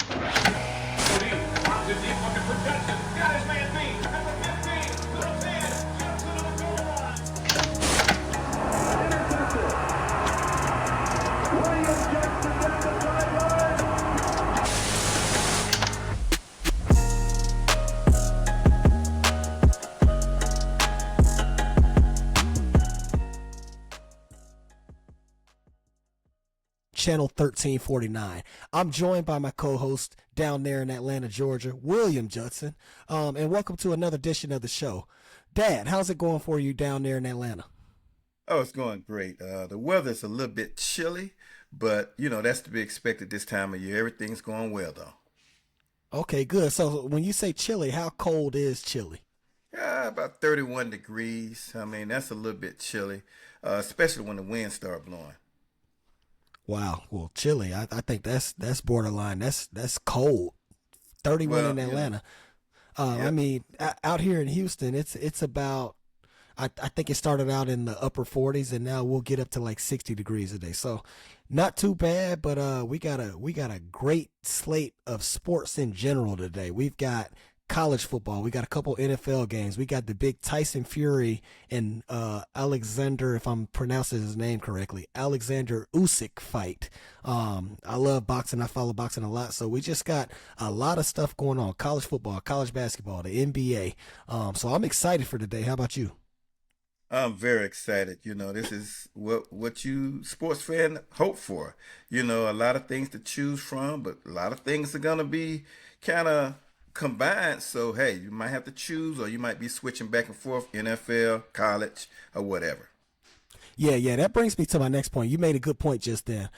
Drops it deep looking for Judson. Got his man beat. Number 15. Goes in. Judson on the goal line. William Jackson down the sideline. Channel 1349. I'm joined by my co-host down there in Atlanta, Georgia, William Judson, and welcome to another edition of the show. Dad, how's it going for you down there in Atlanta? Oh, it's going great. The weather's a little bit chilly, but that's to be expected this time of year. Everything's going well though. Okay, good. So when you say chilly, how cold is chilly? Yeah, about 31 degrees. I mean, that's a little bit chilly, especially when the winds start blowing. Wow, well, chilly. I think that's borderline. That's cold. 31 Well, in Atlanta. yeah. I mean, out here in Houston, it's about. I think it started out in the upper 40s, and now we'll get up to like 60 degrees a day. So, not too bad. But we got a great slate of sports in general today. We've got college football. We got a couple NFL games. We got the big Tyson Fury and Alexander, if I'm pronouncing his name correctly, Alexander Usyk fight. I love boxing. I follow boxing a lot. So we just got a lot of stuff going on. College football, college basketball, the NBA. So I'm excited for today. How about you? I'm very excited. This is what you sports fan hope for. A lot of things to choose from, but a lot of things are gonna be kind of combined. So hey, you might have to choose, or you might be switching back and forth, NFL, college, or whatever. Yeah. That brings me to my next point. You made a good point just then,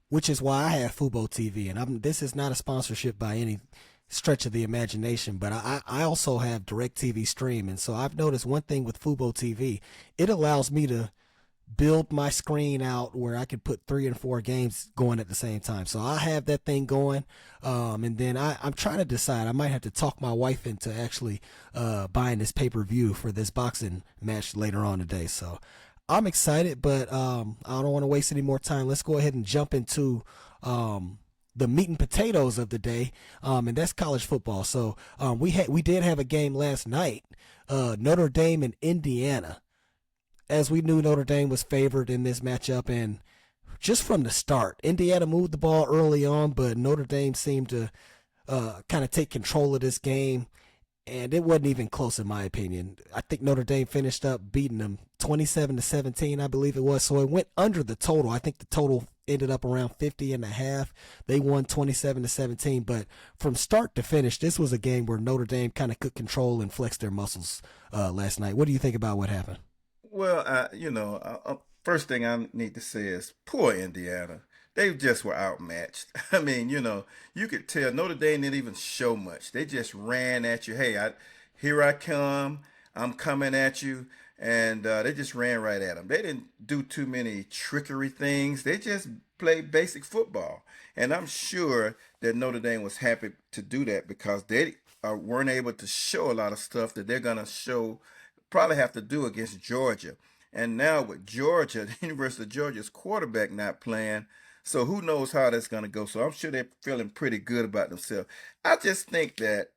which is why I have Fubo TV. And this is not a sponsorship by any stretch of the imagination, but I also have DirecTV Stream. And so I've noticed one thing with Fubo TV, it allows me to build my screen out where I can put 3 and 4 games going at the same time. So I have that thing going. And then I'm trying to decide. I might have to talk my wife into actually buying this pay-per-view for this boxing match later on today. So I'm excited, but I don't want to waste any more time. Let's go ahead and jump into the meat and potatoes of the day, and that's college football. So we did have a game last night, Notre Dame and Indiana. As we knew, Notre Dame was favored in this matchup, and just from the start, Indiana moved the ball early on, but Notre Dame seemed to kind of take control of this game, and it wasn't even close in my opinion. I think Notre Dame finished up beating them 27-17, I believe it was. So it went under the total. I think the total ended up around 50.5. They won 27-17, but from start to finish, this was a game where Notre Dame kind of could control and flex their muscles last night. What do you think about what happened? Well, first thing I need to say is poor Indiana. They just were outmatched. I mean, you could tell Notre Dame didn't even show much. They just ran at you. Hey, here I come. I'm coming at you. And they just ran right at them. They didn't do too many trickery things. They just played basic football. And I'm sure that Notre Dame was happy to do that because they weren't able to show a lot of stuff that they're going to probably have to do against Georgia. And now with Georgia, the University of Georgia's quarterback not playing, so who knows how that's going to go. So I'm sure they're feeling pretty good about themselves. I just think that,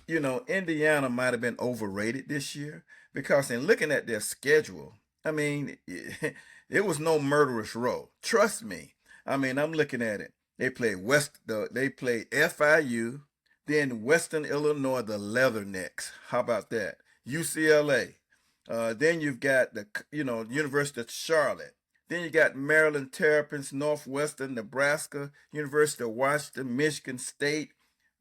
Indiana might have been overrated this year because in looking at their schedule, I mean, it was no murderous row. Trust me. I mean, I'm looking at it. They played they played FIU, then Western Illinois, the Leathernecks. How about that? UCLA. Then you've got the University of Charlotte. Then you got Maryland Terrapins, Northwestern, Nebraska, University of Washington, Michigan State,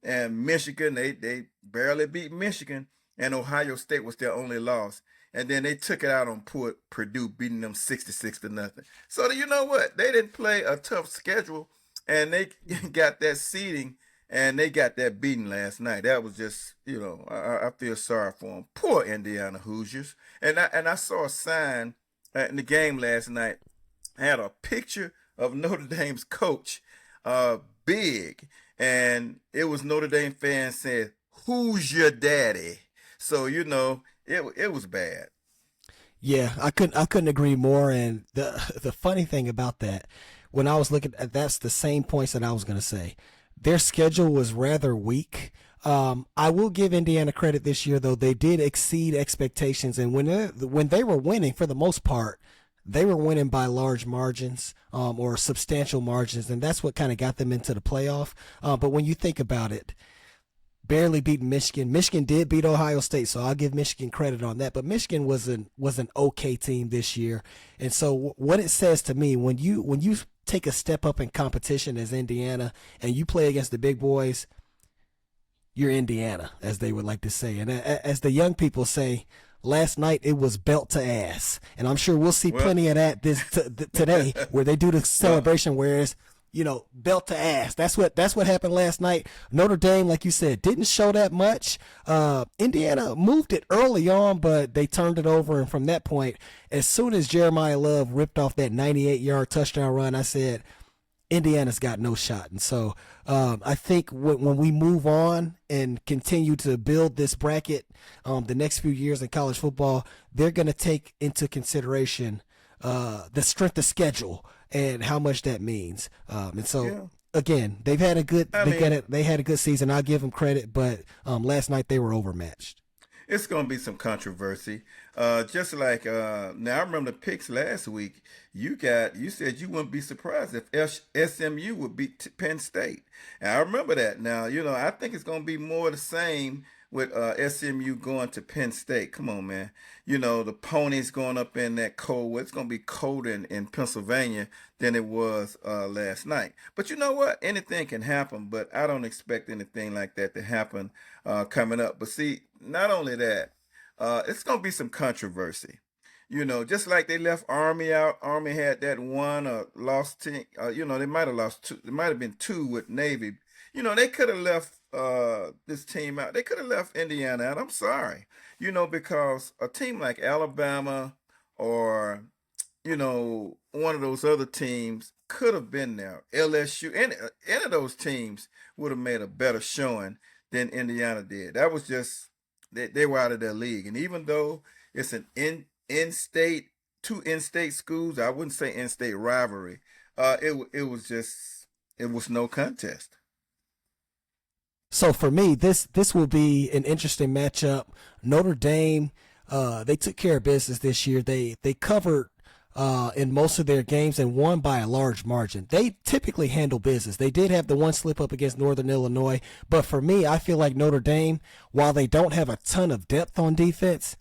and Michigan. They barely beat Michigan, and Ohio State was their only loss. And then they took it out on Purdue, beating them 66-0. So you know what? They didn't play a tough schedule, and they got that seeding, and they got that beating last night. That was just, I feel sorry for them. Poor Indiana Hoosiers. And I saw a sign in the game last night. Had a picture of Notre Dame's coach, big, and it was Notre Dame fans saying, "Who's your daddy?" So it was bad. Yeah, I couldn't agree more. And the funny thing about that, when I was looking at, that's the same points that I was gonna say. their schedule was rather weak. I will give Indiana credit this year, though. They did exceed expectations, and when they were winning, for the most part, they were winning by large margins or substantial margins, and that's what kind of got them into the playoff. But when you think about it, barely beating Michigan. Michigan did beat Ohio State, so I'll give Michigan credit on that. But Michigan was an okay team this year, and so what it says to me, when you take a step up in competition as Indiana and you play against the big boys, you're Indiana, as they would like to say. And as the young people say, last night it was belt to ass, and I'm sure we'll see plenty of that today, where they do the celebration, whereas belt to ass. That's what happened last night. Notre Dame, like you said, didn't show that much. Indiana moved it early on, but they turned it over, and from that point, as soon as Jeremiah Love ripped off that 98-yard touchdown run, I said, Indiana's got no shot. And so I think when we move on and continue to build this bracket the next few years in college football, they're going to take into consideration the strength of schedule and how much that means. And so, again, they've had a good they had a good season. I'll give them credit, but last night they were overmatched. It's going to be some controversy. Just like now, I remember the picks last week. You said you wouldn't be surprised if SMU would beat Penn State, and I remember that. Now, I think it's going to be more the same with SMU going to Penn State. Come on, man. The ponies going up in that cold. It's going to be colder in Pennsylvania than it was last night. But you know what? Anything can happen, but I don't expect anything like that to happen coming up. But see, not only that, it's going to be some controversy. Just like they left Army out. Army had that one lost team. They might have lost two. There might have been two with Navy. They could have left this team out. They could have left Indiana out. I'm sorry. Because a team like Alabama or, one of those other teams could have been there. LSU, any of those teams would have made a better showing than Indiana did. That was just, they were out of their league. And even though it's an in-state, two in-state schools, I wouldn't say in-state rivalry. It was no contest. So for me, this will be an interesting matchup. Notre Dame, they took care of business this year. They covered in most of their games and won by a large margin. They typically handle business. They did have the one slip up against Northern Illinois, but for me, I feel like Notre Dame, while they don't have a ton of depth on defense,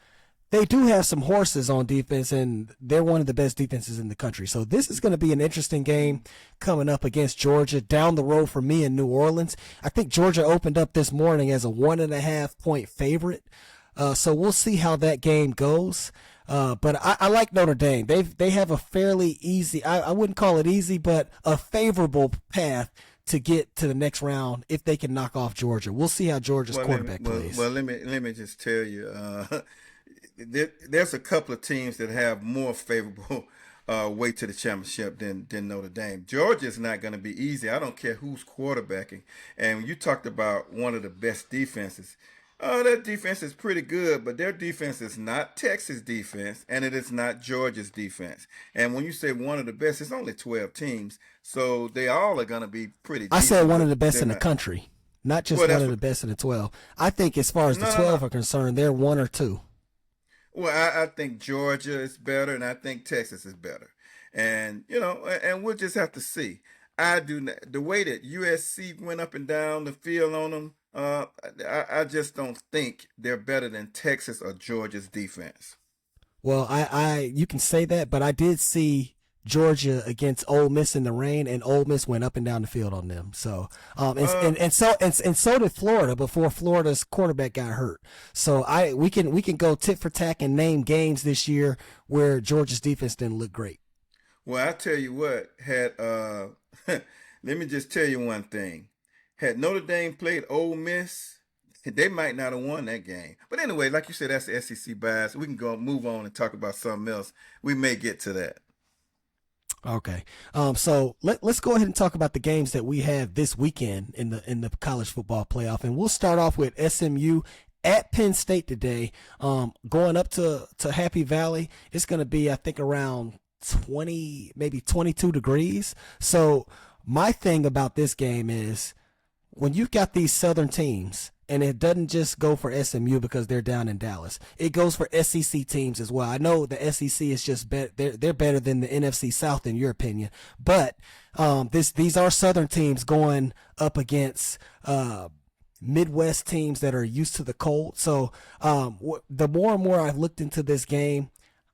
they do have some horses on defense, and they're one of the best defenses in the country. So this is going to be an interesting game coming up against Georgia down the road for me in New Orleans. I think Georgia opened up this morning as a 1.5-point favorite. So we'll see how that game goes. But I like Notre Dame. They have a fairly easy, I wouldn't call it easy, but a favorable path to get to the next round if they can knock off Georgia. We'll see how Georgia's quarterback plays. Well, let me just tell you, there's a couple of teams that have more favorable way to the championship than Notre Dame. Georgia is not going to be easy. I don't care who's quarterbacking. And you talked about one of the best defenses. That defense is pretty good, but their defense is not Texas' defense, and it is not Georgia's defense. And when you say one of the best, it's only 12 teams, so they all are going to be pretty decent. I said one of the best in the country, not just one of the best in the 12. I think as far as the 12 are concerned, they're one or two. Well, I think Georgia is better, and I think Texas is better. And, and we'll just have to see. The way that USC went up and down the field on them, I just don't think they're better than Texas or Georgia's defense. Well, you can say that, but I did see Georgia against Ole Miss in the rain, and Ole Miss went up and down the field on them. So, and so did Florida before Florida's quarterback got hurt. So we can go tit for tat and name games this year where Georgia's defense didn't look great. Well, I tell you what, let me just tell you one thing. Had Notre Dame played Ole Miss, they might not have won that game. But anyway, like you said, that's the SEC bias. We can move on and talk about something else. We may get to that. Okay. So let's go ahead and talk about the games that we have this weekend in the college football playoff. And we'll start off with SMU at Penn State today. Going up to Happy Valley. It's going to be, I think, around 20, maybe 22 degrees. So my thing about this game is when you've got these Southern teams, and it doesn't just go for SMU because they're down in Dallas. It goes for SEC teams as well. I know the SEC is just they're better than the NFC South in your opinion, but these are Southern teams going up against Midwest teams that are used to the cold. So the more and more I've looked into this game,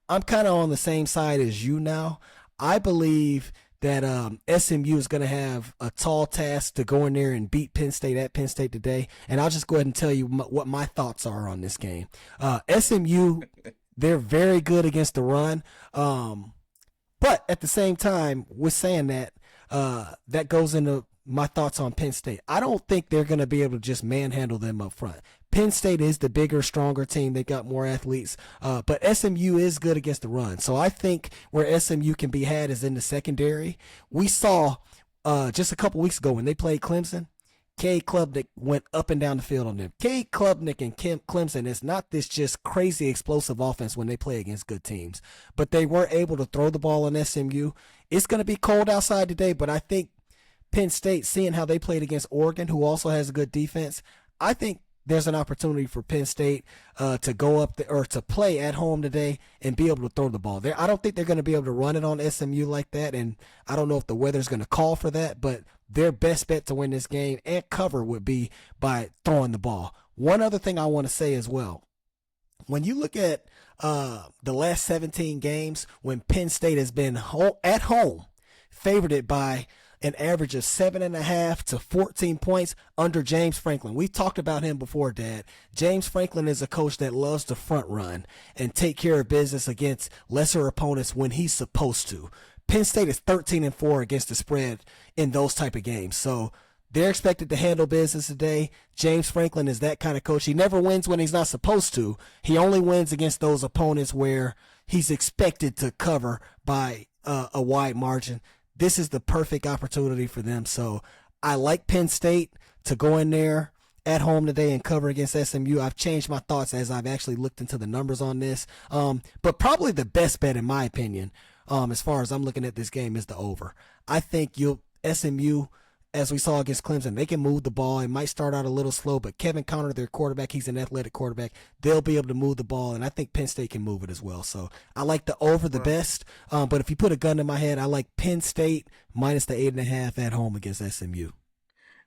I'm kind of on the same side as you now. I believe that SMU is going to have a tall task to go in there and beat Penn State at Penn State today. And I'll just go ahead and tell you what my thoughts are on this game. SMU, they're very good against the run. But at the same time, with saying that, that goes into my thoughts on Penn State. I don't think they're going to be able to just manhandle them up front. Penn State is the bigger, stronger team. They got more athletes, but SMU is good against the run. So I think where SMU can be had is in the secondary. We saw just a couple weeks ago when they played Clemson, Cade Klubnik went up and down the field on them. Cade Klubnik and Clemson is not this just crazy explosive offense when they play against good teams, but they were able to throw the ball on SMU. It's going to be cold outside today, but I think Penn State, seeing how they played against Oregon, who also has a good defense, I think there's an opportunity for Penn State to go up or to play at home today and be able to throw the ball. I don't think they're going to be able to run it on SMU like that, and I don't know if the weather's going to call for that, but their best bet to win this game and cover would be by throwing the ball. One other thing I want to say as well, when you look at the last 17 games when Penn State has been at home, favored it by an average of 7.5 to 14 points under James Franklin. We've talked about him before, Dad. James Franklin is a coach that loves to front run and take care of business against lesser opponents when he's supposed to. Penn State is 13-4 against the spread in those type of games. So they're expected to handle business today. James Franklin is that kind of coach. He never wins when he's not supposed to. He only wins against those opponents where he's expected to cover by a wide margin. This is the perfect opportunity for them. So I like Penn State to go in there at home today and cover against SMU. I've changed my thoughts as I've actually looked into the numbers on this. But probably the best bet, in my opinion, as far as I'm looking at this game, is the over. I think SMU, as we saw against Clemson, they can move the ball. It might start out a little slow, but Kevin Conner, their quarterback, he's an athletic quarterback. They'll be able to move the ball, and I think Penn State can move it as well. So I like the over the best, but if you put a gun to my head, I like Penn State minus the 8.5 at home against SMU.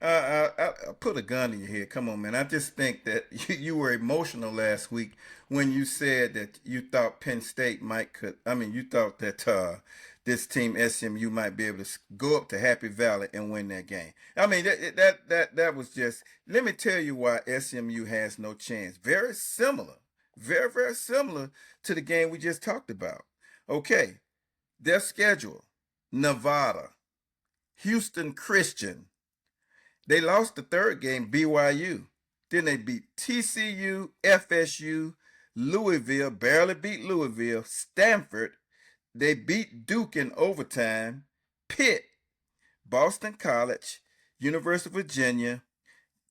I put a gun in your head. Come on, man. I just think that you were emotional last week when you said that you thought Penn State you thought that this team SMU might be able to go up to Happy Valley and win that game. I mean, that was just. Let me tell you why SMU has no chance. Very similar, very similar to the game we just talked about. Okay, their schedule: Nevada, Houston Christian. They lost the third game, BYU. Then they beat TCU, FSU, Louisville, barely beat Louisville, Stanford. They beat Duke in overtime, Pitt, Boston College, University of Virginia,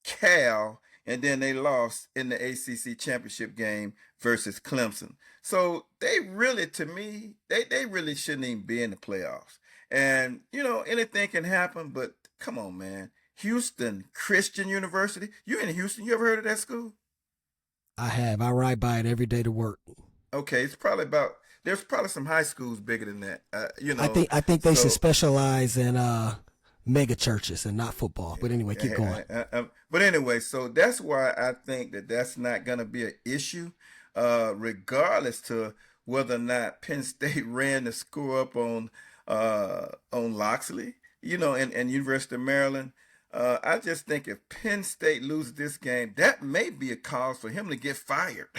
Cal, and then they lost in the ACC championship game versus Clemson. So they really, to me, they really shouldn't even be in the playoffs. And, anything can happen, but come on, man. Houston Christian University. You in Houston? You ever heard of that school? I have. I ride by it every day to work. Okay, there's probably some high schools bigger than that. I think they should specialize in mega churches and not football. But anyway, keep going. But anyway, so that's why I think that's not going to be an issue, regardless to whether or not Penn State ran the score up on Loxley, and University of Maryland. I just think if Penn State loses this game, that may be a cause for him to get fired.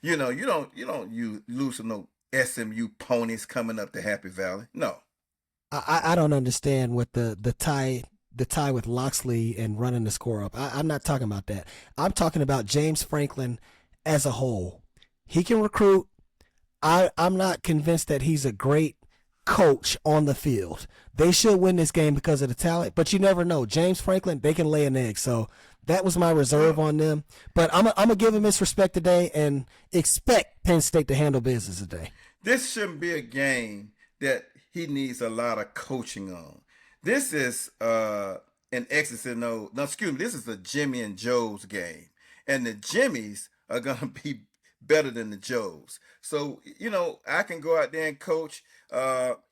You don't lose to no SMU ponies coming up to Happy Valley. No. I don't understand what the tie with Loxley and running the score up. I'm not talking about that. I'm talking about James Franklin as a whole. He can recruit. I'm not convinced that he's a great coach on the field. They should win this game because of the talent, but you never know. James Franklin, they can lay an egg. So that was my reserve on them. But I'm going to give him his respect today and expect Penn State to handle business today. This shouldn't be a game that he needs a lot of coaching on. This is and X's and O's. No, excuse me. This is a Jimmy and Joe's game, and the Jimmys are gonna be better than the Joes. So I can go out there and coach.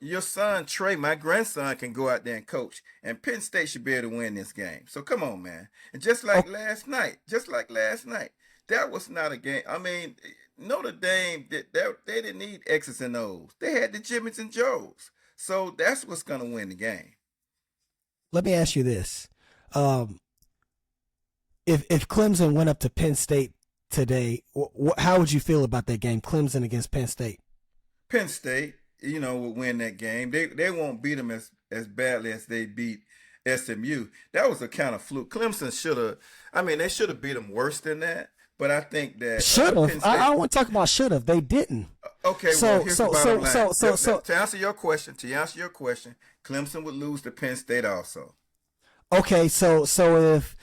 Your son Trey, my grandson, can go out there and coach, and Penn State should be able to win this game. So come on, man. And just like last night, that was not a game. I mean, Notre Dame, they didn't need X's and O's. They had the Jimmys and Joes. So that's what's gonna win the game. Let me ask you this: if Clemson went up to Penn State today, how would you feel about that game, Clemson against Penn State? Penn State, would win that game. They won't beat them as badly as they beat SMU. That was a kind of fluke. Clemson they should have beat them worse than that. But I think that should have. I don't want to talk about should have. They didn't. Okay. Well, here's the bottom line. To answer your question, Clemson would lose to Penn State also. Okay. So if.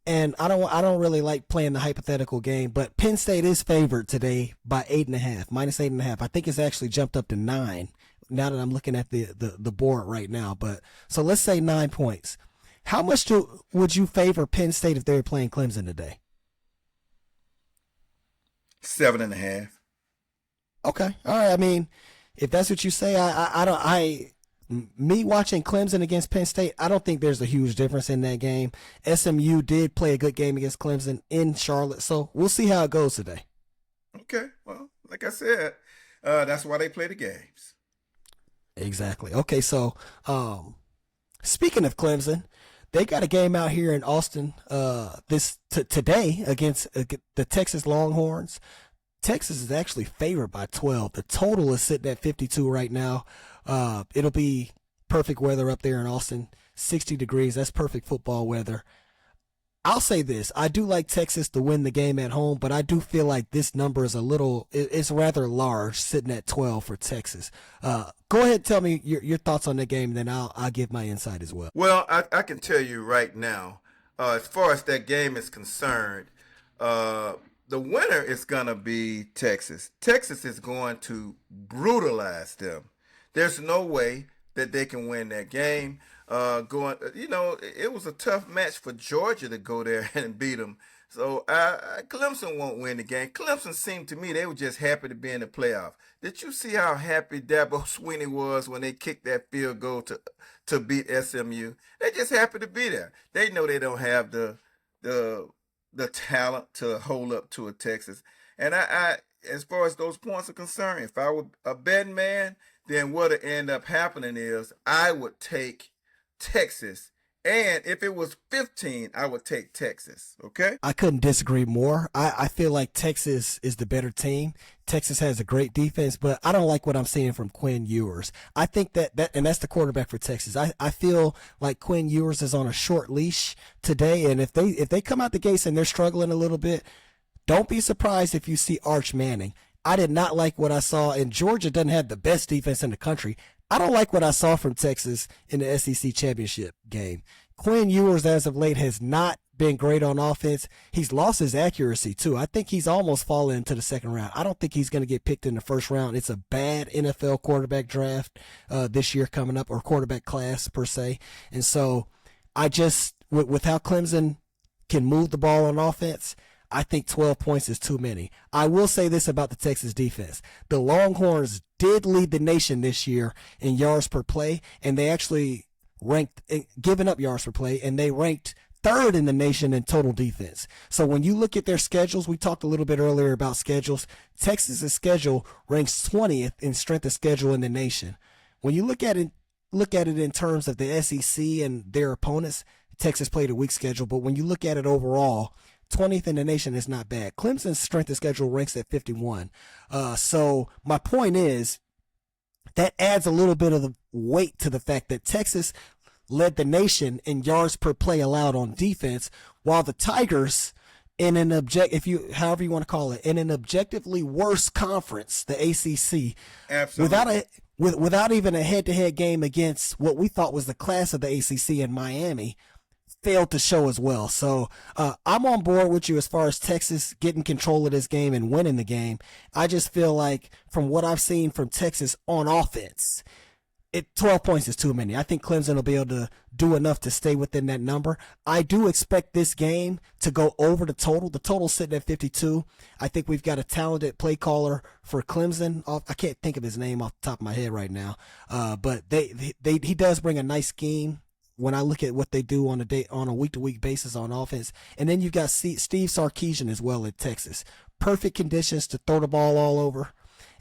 And I don't really like playing the hypothetical game, but Penn State is favored today by 8.5, minus 8.5. I think it's actually jumped up to 9 now that I'm looking at the board right now. But so let's say 9 points. How much would you favor Penn State if they were playing Clemson today? 7.5. Okay, all right. I mean, if that's what you say, me watching Clemson against Penn State, I don't think there's a huge difference in that game. SMU did play a good game against Clemson in Charlotte, so we'll see how it goes today. Okay, well, like I said, that's why they play the games. Exactly. Okay, so speaking of Clemson, they got a game out here in Austin today against the Texas Longhorns. Texas is actually favored by 12. The total is sitting at 52 right now. It'll be perfect weather up there in Austin, 60 degrees. That's perfect football weather. I'll say this. I do like Texas to win the game at home, but I do feel like this number is it's rather large, sitting at 12 for Texas. Go ahead and tell me your thoughts on the game, then I'll give my insight as well. Well, I can tell you right now, as far as that game is concerned, the winner is going to be Texas. Texas is going to brutalize them. There's no way that they can win that game. It was a tough match for Georgia to go there and beat them. So Clemson won't win the game. Clemson seemed to me they were just happy to be in the playoff. Did you see how happy Dabo Swinney was when they kicked that field goal to beat SMU? They're just happy to be there. They know they don't have the talent to hold up to a Texas. And I as far as those points are concerned, if I were a betting man, then what would end up happening is I would take Texas. And if it was 15, I would take Texas. Okay? I couldn't disagree more. I feel like Texas is the better team. Texas has a great defense, but I don't like what I'm seeing from Quinn Ewers. I think that and that's the quarterback for Texas. I feel like Quinn Ewers is on a short leash today, and if they come out the gates and they're struggling a little bit, don't be surprised if you see Arch Manning. I did not like what I saw, and Georgia doesn't have the best defense in the country. I don't like what I saw from Texas in the SEC championship game. Quinn Ewers, as of late, has not been great on offense. He's lost his accuracy, too. I think he's almost fallen into the second round. I don't think he's going to get picked in the first round. It's a bad NFL quarterback draft this year coming up, or quarterback class, per se. And so I just, with how Clemson can move the ball on offense, I think 12 points is too many. I will say this about the Texas defense. The Longhorns did lead the nation this year in yards per play, and they actually ranked, giving up yards per play, and they ranked third in the nation in total defense. So when you look at their schedules, we talked a little bit earlier about schedules. Texas's schedule ranks 20th in strength of schedule in the nation. When you look at it in terms of the SEC and their opponents, Texas played a weak schedule, but when you look at it overall, 20th in the nation is not bad. Clemson's strength of schedule ranks at 51. So my point is that adds a little bit of the weight to the fact that Texas led the nation in yards per play allowed on defense, while the Tigers, in an however you want to call it, in an objectively worse conference, the ACC, absolutely, without even a head-to-head game against what we thought was the class of the ACC in Miami, failed to show as well. So I'm on board with you as far as Texas getting control of this game and winning the game. I just feel like from what I've seen from Texas on offense, 12 points is too many. I think Clemson will be able to do enough to stay within that number. I do expect this game to go over the total. The total's sitting at 52. I think we've got a talented play caller for Clemson. I can't think of his name off the top of my head right now. But he does bring a nice scheme when I look at what they do on a week-to-week basis on offense. And then you've got Steve Sarkisian as well at Texas. Perfect conditions to throw the ball all over.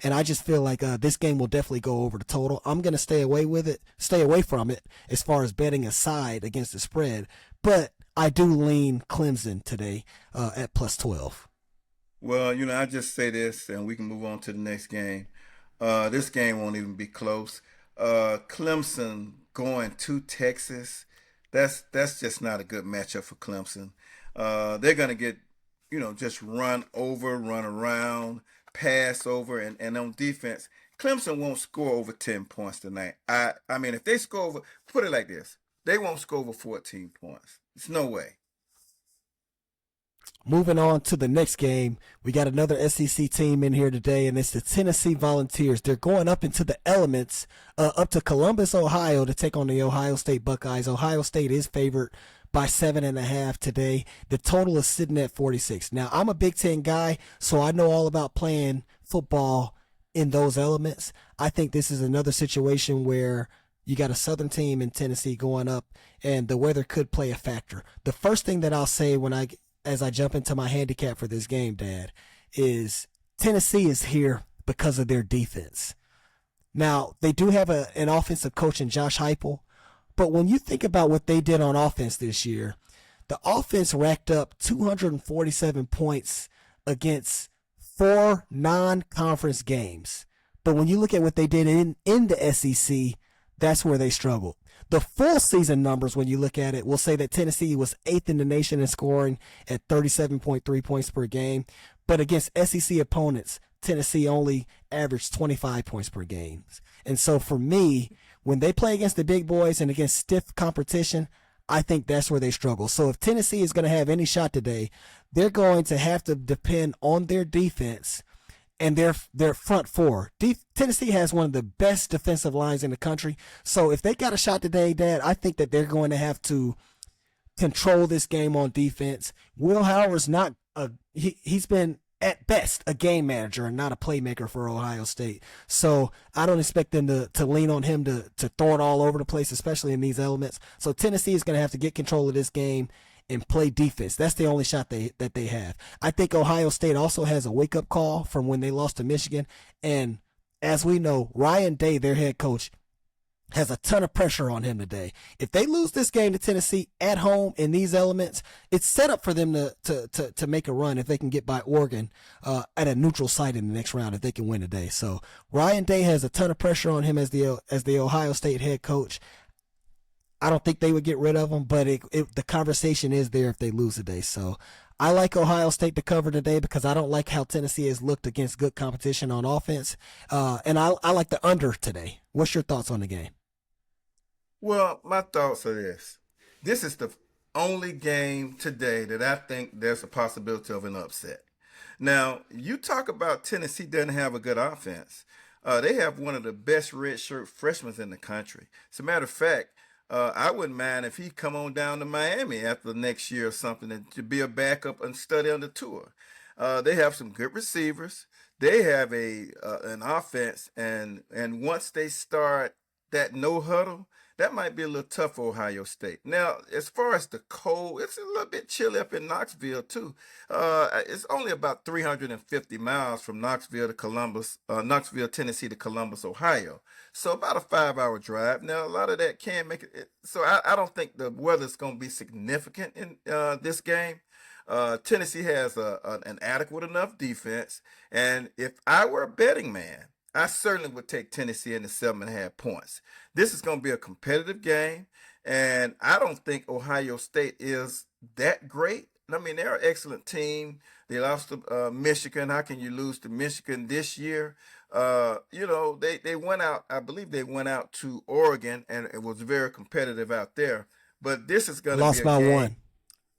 And I just feel like this game will definitely go over the total. I'm going to stay away from it as far as betting aside against the spread. But I do lean Clemson today at plus 12. Well, I just say this, and we can move on to the next game. This game won't even be close. Clemson going to Texas, that's just not a good matchup for Clemson. They're going to get, just run over, run around, pass over, and on defense, Clemson won't score over 10 points tonight. I mean, if they score over, put it like this, they won't score over 14 points. It's no way. Moving on to the next game, we got another SEC team in here today, and it's the Tennessee Volunteers. They're going up into the elements, up to Columbus, Ohio, to take on the Ohio State Buckeyes. Ohio State is favored by 7.5 today. The total is sitting at 46. Now, I'm a Big Ten guy, so I know all about playing football in those elements. I think this is another situation where you got a Southern team in Tennessee going up, and the weather could play a factor. The first thing that I'll say as I jump into my handicap for this game, Dad, is Tennessee is here because of their defense. Now, they do have an offensive coach in Josh Heupel, but when you think about what they did on offense this year, the offense racked up 247 points against 4 non-conference games. But when you look at what they did in the SEC, that's where they struggled. The full season numbers, when you look at it, will say that Tennessee was 8th in the nation in scoring at 37.3 points per game. But against SEC opponents, Tennessee only averaged 25 points per game. And so for me, when they play against the big boys and against stiff competition, I think that's where they struggle. So if Tennessee is going to have any shot today, they're going to have to depend on their defense and their front four. Tennessee has one of the best defensive lines in the country. So if they got a shot today, Dad, I think that they're going to have to control this game on defense. Will Howard's not he's been at best a game manager and not a playmaker for Ohio State. So I don't expect them to lean on him to throw it all over the place, especially in these elements. So Tennessee is going to have to get control of this game and play defense. That's the only shot that they have. I think Ohio State also has a wake-up call from when they lost to Michigan. And as we know, Ryan Day, their head coach, has a ton of pressure on him today. If they lose this game to Tennessee at home in these elements, it's set up for them to make a run if they can get by Oregon at a neutral site in the next round if they can win today. So Ryan Day has a ton of pressure on him as the Ohio State head coach. I don't think they would get rid of him, but the conversation is there if they lose today. So I like Ohio State to cover today because I don't like how Tennessee has looked against good competition on offense. And I like the under today. What's your thoughts on the game? Well, my thoughts are this. This is the only game today that I think there's a possibility of an upset. Now, you talk about Tennessee doesn't have a good offense. They have one of the best redshirt freshmen in the country. As a matter of fact, I wouldn't mind if he come on down to Miami after next year or something to be a backup and study on the tour. They have some good receivers. They have an offense, and once they start that no huddle, that might be a little tough for Ohio State. Now, as far as the cold, it's a little bit chilly up in Knoxville too. It's only about 350 miles from Knoxville, Tennessee to Columbus, Ohio. So about a 5-hour drive. Now, a lot of that can make it. So I don't think the weather's going to be significant in this game. Tennessee has an adequate enough defense. And if I were a betting man, I certainly would take Tennessee in the 7.5 points. This is going to be a competitive game, and I don't think Ohio State is that great. I mean, they're an excellent team. They lost to Michigan. How can you lose to Michigan this year? They went out. I believe they went out to Oregon, and it was very competitive out there. But this is going to be a by game. one.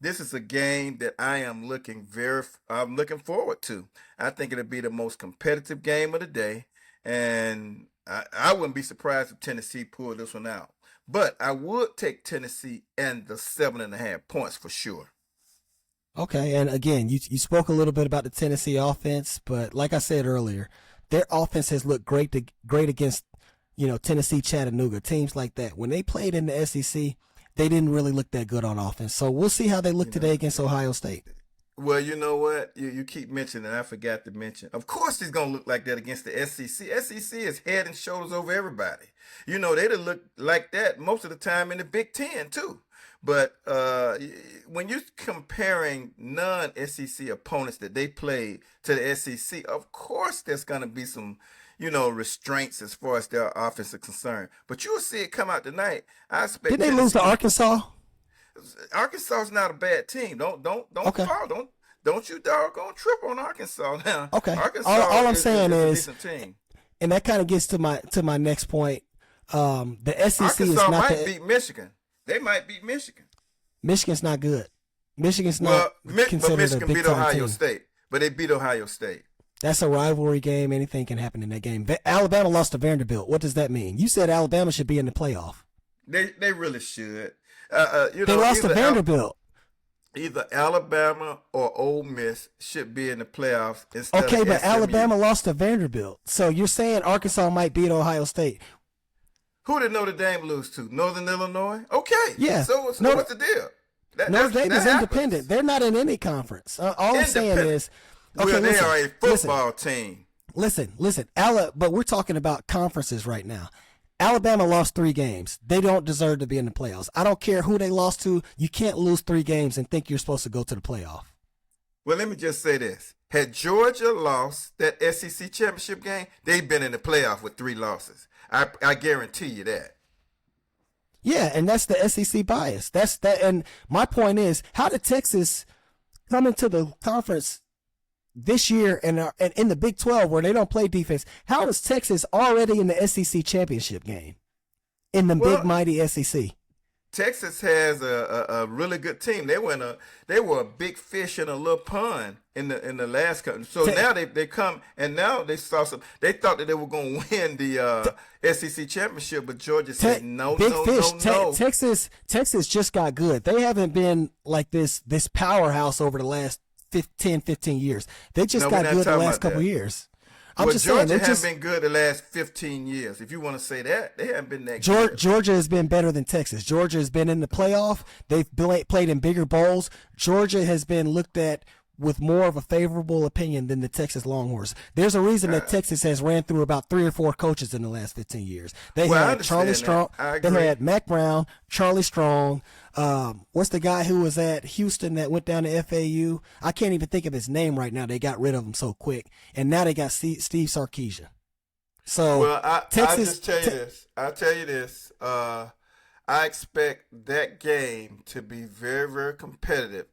This is a game that I'm looking forward to. I think it'll be the most competitive game of the day. And I wouldn't be surprised if Tennessee pulled this one out. But I would take Tennessee and the 7.5 points for sure. Okay, and again, you spoke a little bit about the Tennessee offense, but like I said earlier, their offense has looked great against, Tennessee, Chattanooga, teams like that. When they played in the SEC, they didn't really look that good on offense. So we'll see how they look today against Ohio State. Well, you know what? You keep mentioning, I forgot to mention. Of course he's going to look like that against the SEC. SEC is head and shoulders over everybody. They'd have looked like that most of the time in the Big Ten, too. But when you're comparing non-SEC opponents that they played to the SEC, of course there's going to be some, restraints as far as their offense is concerned. But you'll see it come out tonight. I expect. Did they lose to Arkansas? Arkansas is not a bad team. Don't Okay. fall. Don't you doggone trip on Arkansas now. Okay. Arkansas all I'm saying is is, a decent team. and that kind of gets to my next point. The SEC Arkansas is not might beat Michigan. They might beat Michigan. Michigan's not good. Michigan's not considered but Michigan a big beat time Ohio team. State. But they beat Ohio State. That's a rivalry game. Anything can happen in that game. Alabama lost to Vanderbilt. What does that mean? You said Alabama should be in the playoff. They really should. They lost to Vanderbilt. Either Alabama or Ole Miss should be in the playoffs instead Okay, of but SMU. Alabama lost to Vanderbilt. So you're saying Arkansas might beat Ohio State. Who did Notre Dame lose to? Northern Illinois? Okay. Yeah. So what's the deal? Notre Dame is happens. independent. They're not in any conference. All I'm saying is, okay, well, they listen, are a football team. Listen. But we're talking about conferences right now. Alabama lost 3 games. They don't deserve to be in the playoffs. I don't care who they lost to. You can't lose 3 games and think you're supposed to go to the playoff. Well, let me just say this. Had Georgia lost that SEC championship game, they've been in the playoff with 3 losses. I guarantee you that. Yeah, and that's the SEC bias. That's that. And my point is, how did Texas come into the conference this year and in the Big 12 where they don't play defense? How is Texas already in the SEC championship game in the big mighty SEC? Texas has a really good team. They were a big fish in a little pond in the last country. So now they come and now they saw some. They thought that they were going to win the SEC championship, but Georgia said no. Texas just got good. They haven't been like this powerhouse over the last 15 years. They just got good the last couple years. I'm just saying Georgia hasn't been good the last 15 years. If you want to say that, they haven't been that good. Georgia has been better than Texas. Georgia has been in the playoff. They've played in bigger bowls. Georgia has been looked at with more of a favorable opinion than the Texas Longhorns. There's a reason that Texas has ran through about 3 or 4 coaches in the last 15 years. They had Charlie Strong. They had Mac Brown, Charlie Strong. What's the guy who was at Houston that went down to FAU? I can't even think of his name right now. They got rid of him so quick. And now they got Steve Sarkisian. So Texas, I'll tell you this. I expect that game to be very, very competitive.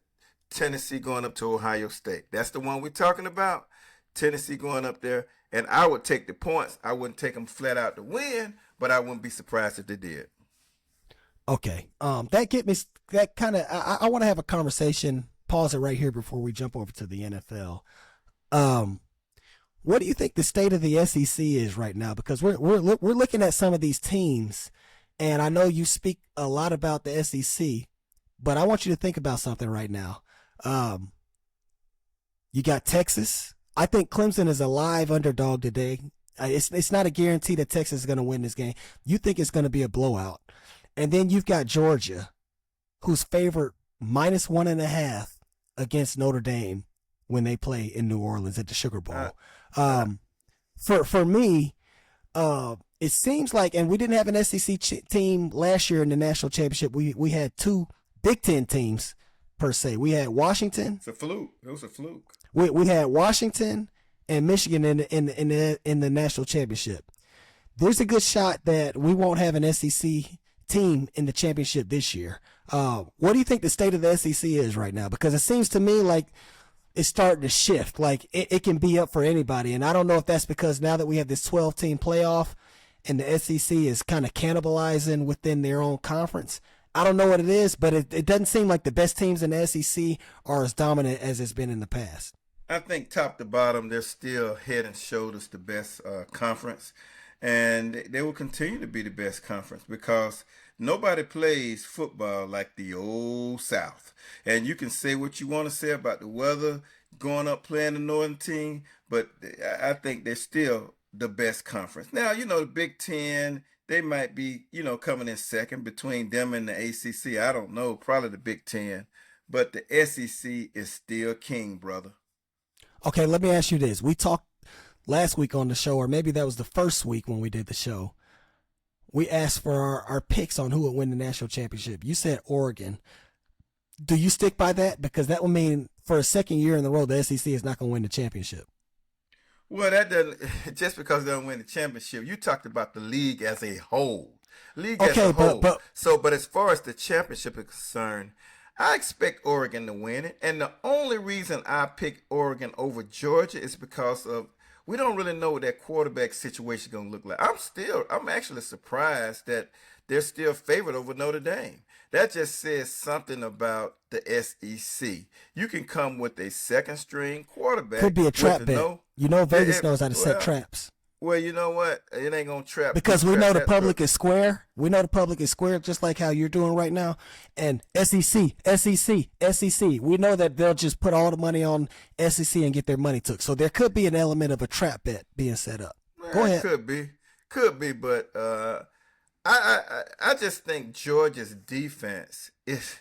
Tennessee going up to Ohio State. That's the one we're talking about. Tennessee going up there. And I would take the points. I wouldn't take them flat out to win, but I wouldn't be surprised if they did. Okay. That kind of, I want to have a conversation. Pause it right here before we jump over to the NFL. What do you think the state of the SEC is right now? Because we're looking at some of these teams, and I know you speak a lot about the SEC, but I want you to think about something right now. You got Texas. I think Clemson is a live underdog today. It's not a guarantee that Texas is going to win this game. You think it's going to be a blowout. And then you've got Georgia, who's favored -1.5 against Notre Dame when they play in New Orleans at the Sugar Bowl. For me, it seems like, and we didn't have an SEC team last year in the national championship. We had 2 Big Ten teams per se. We had Washington. It's a fluke. It was a fluke. We had Washington and Michigan in the national championship. There's a good shot that we won't have an SEC team in the championship this year. What do you think the state of the SEC is right now? Because it seems to me like it's starting to shift. Like it can be up for anybody. And I don't know if that's because now that we have this 12-team playoff and the SEC is kind of cannibalizing within their own conference. I don't know what it is, but it doesn't seem like the best teams in the SEC are as dominant as it's been in the past. I think top to bottom, they're still head and shoulders the best conference. and they will continue to be the best conference because nobody plays football like the old South. And you can say what you want to say about the weather going up playing the Northern team, but I think they're still the best conference. Now, the Big Ten, they might be, coming in second between them and the ACC. I don't know, probably the Big Ten, but the SEC is still king, brother. Okay, let me ask you this. We talked last week on the show, or maybe that was the first week when we did the show. We asked for our picks on who would win the national championship. You said Oregon. Do you stick by that? Because that would mean for a second year in a row, the SEC is not going to win the championship. Well, that doesn't, just because they don't win the championship, you talked about the league as a whole. But as far as the championship is concerned, I expect Oregon to win it. And the only reason I pick Oregon over Georgia is because of we don't really know what that quarterback situation is going to look like. I'm actually surprised that they're still favored over Notre Dame. That just says something about the SEC. You can come with a second string quarterback. Could be a trap bet. Vegas knows how to set traps. Well, you know what? It ain't going to trap. Because we know the public is square. We know the public is square, just like how you're doing right now. And SEC. We know that they'll just put all the money on SEC and get their money took. So there could be an element of a trap bet being set up. Go ahead. Could be, but I just think Georgia's defense is,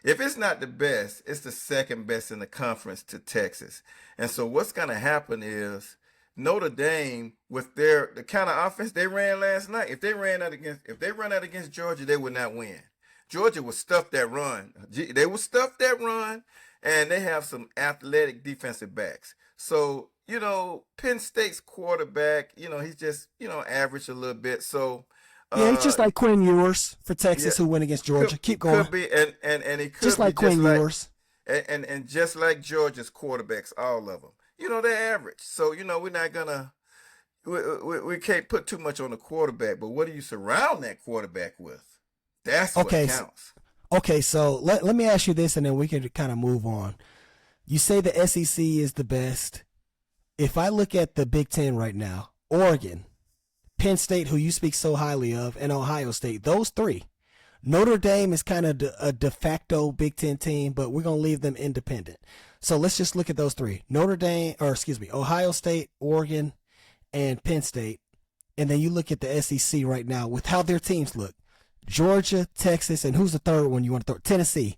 if it's not the best, it's the second best in the conference to Texas. And so what's going to happen is Notre Dame, with the kind of offense they ran last night, if they run out against Georgia, they would not win. Georgia would stuff that run. They would stuff that run, and they have some athletic defensive backs. So, Penn State's quarterback, he's just, average a little bit. So he's just like Quinn Ewers for Texas, who went against Georgia. Keep going. Could be, and he could just like Quinn Ewers. And just like Georgia's quarterbacks, all of them. They're average. So, we're not going to, we can't put too much on the quarterback, but what do you surround that quarterback with? That's what counts. So let me ask you this, and then we can kind of move on. You say the SEC is the best. If I look at the Big Ten right now, Oregon, Penn State, who you speak so highly of, and Ohio State, those three. Notre Dame is kind of a de facto Big Ten team, but we're going to leave them independent. So let's just look at those three. Ohio State, Oregon, and Penn State. And then you look at the SEC right now with how their teams look. Georgia, Texas, and who's the third one you want to throw? Tennessee.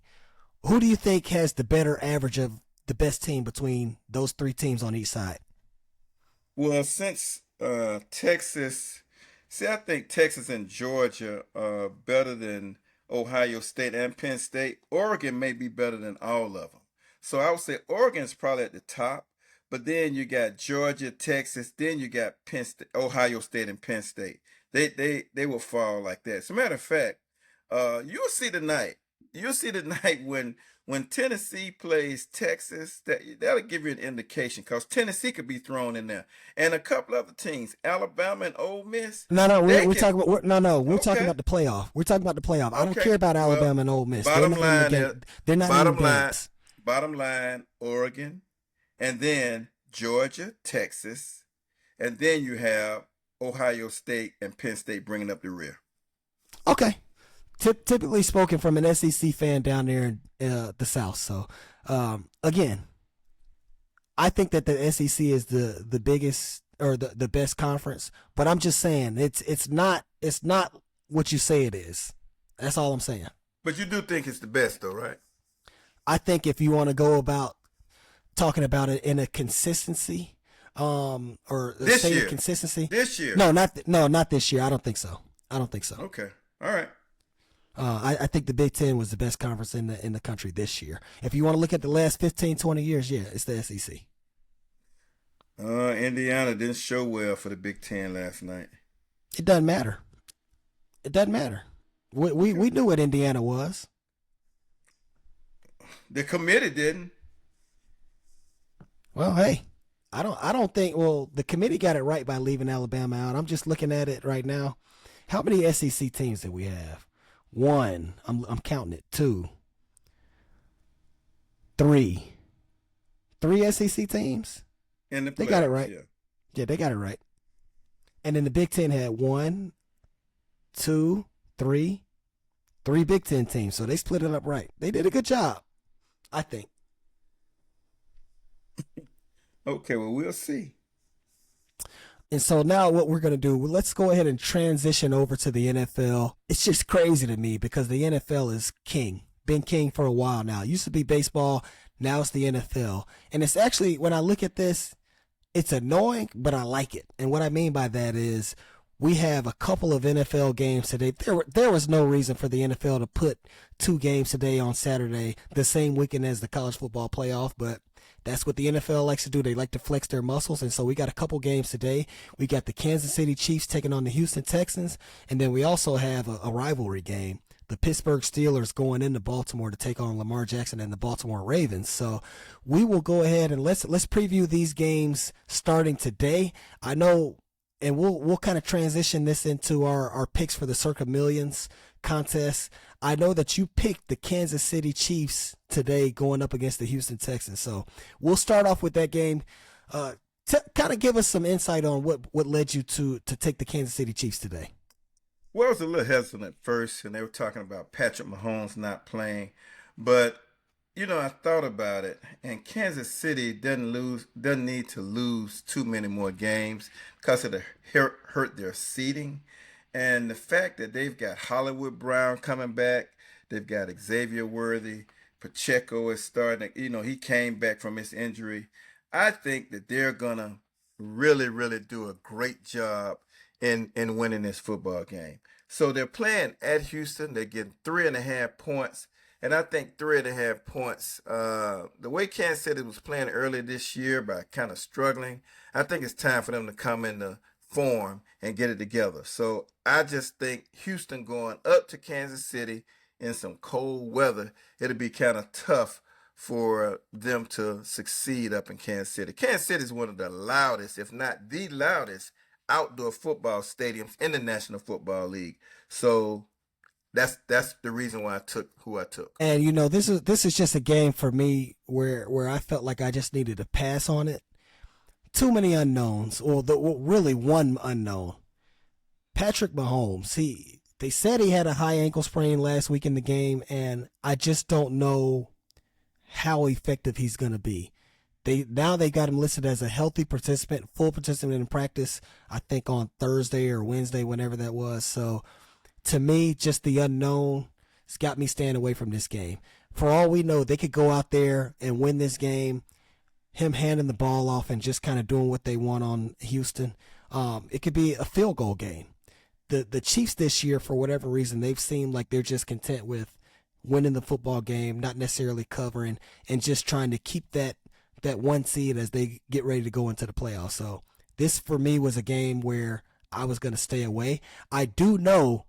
Who do you think has the better average of the best team between those three teams on each side? Well, since Texas, I think Texas and Georgia are better than Ohio State and Penn State. Oregon may be better than all of them. So I would say Oregon's probably at the top, but then you got Georgia, Texas, then you got Penn State, Ohio State, and Penn State. They will fall like that. As a matter of fact, you'll see tonight when Tennessee plays Texas, that'll give you an indication because Tennessee could be thrown in there, and a couple other teams, Alabama and Ole Miss. We're talking about the playoff. We're talking about the playoff. I don't care about Alabama and Ole Miss. Bottom line, they're not in the games. Bottom line, Oregon, and then Georgia, Texas, and then you have Ohio State and Penn State bringing up the rear. Okay. Typically spoken from an SEC fan down there in the South. So, again, I think that the SEC is the biggest or the best conference, but I'm just saying it's not what you say it is. That's all I'm saying. But you do think it's the best, though, right? I think if you want to go about talking about it in a consistency, or this year, consistency. This year. No, not this year. I don't think so. Okay. All right. I think the Big Ten was the best conference in the country this year. If you want to look at the last 15, 20 years, yeah, it's the SEC. Indiana didn't show well for the Big Ten last night. It doesn't matter. We knew what Indiana was. The committee didn't. Well, hey, I don't think. Well, the committee got it right by leaving Alabama out. I'm just looking at it right now. How many SEC teams did we have? 1. I'm counting it. 2. 3. 3 SEC teams. In the they got it right. Yeah. Yeah, they got it right. And then the Big Ten had one, two, three Big Ten teams. So they split it up right. They did a good job, I think. Okay, well, we'll see. And so now what we're going to do, let's go ahead and transition over to the NFL. It's just crazy to me because the NFL is king. Been king for a while now. It used to be baseball. Now it's the NFL. And it's actually, when I look at this, it's annoying, but I like it. And what I mean by that is we have a couple of NFL games today. There was no reason for the NFL to put 2 games today on Saturday, the same weekend as the college football playoff, but that's what the NFL likes to do. They like to flex their muscles, and so we got a couple games today. We got the Kansas City Chiefs taking on the Houston Texans, and then we also have a rivalry game. The Pittsburgh Steelers going into Baltimore to take on Lamar Jackson and the Baltimore Ravens. So we will go ahead and let's preview these games starting today. I know, and we'll kind of transition this into our picks for the Circa Millions contest. I know that you picked the Kansas City Chiefs today going up against the Houston Texans. So we'll start off with that game. Kind of give us some insight on what led you to take the Kansas City Chiefs today. Well, I was a little hesitant at first, and they were talking about Patrick Mahomes not playing. But, I thought about it, and Kansas City doesn't need to lose too many more games because it'll hurt their seeding. And the fact that they've got Hollywood Brown coming back, they've got Xavier Worthy, Pacheco is starting, he came back from his injury. I think that they're going to really, really do a great job in winning this football game. So they're playing at Houston. They're getting 3.5 points. And I think 3.5 points, the way Kansas City was playing earlier this year by kind of struggling, I think it's time for them to come into form and get it together. So I just think Houston going up to Kansas City in some cold weather, it'll be kind of tough for them to succeed up in Kansas City. Kansas City is one of the loudest, if not the loudest, outdoor football stadiums in the National Football League. So that's the reason why I took who I took. And this is just a game for me where I felt like I just needed to pass on it. Too many unknowns, or really one unknown. Patrick Mahomes. They said he had a high ankle sprain last week in the game, and I just don't know how effective he's going to be. They got him listed as a healthy participant, full participant in practice, I think on Thursday or Wednesday, whenever that was. So to me, just the unknown has got me staying away from this game. For all we know, they could go out there and win this game, him handing the ball off and just kind of doing what they want on Houston. It could be a field goal game. The Chiefs this year, for whatever reason, they've seemed like they're just content with winning the football game, not necessarily covering, and just trying to keep that one seed as they get ready to go into the playoffs. So this for me was a game where I was going to stay away. I do know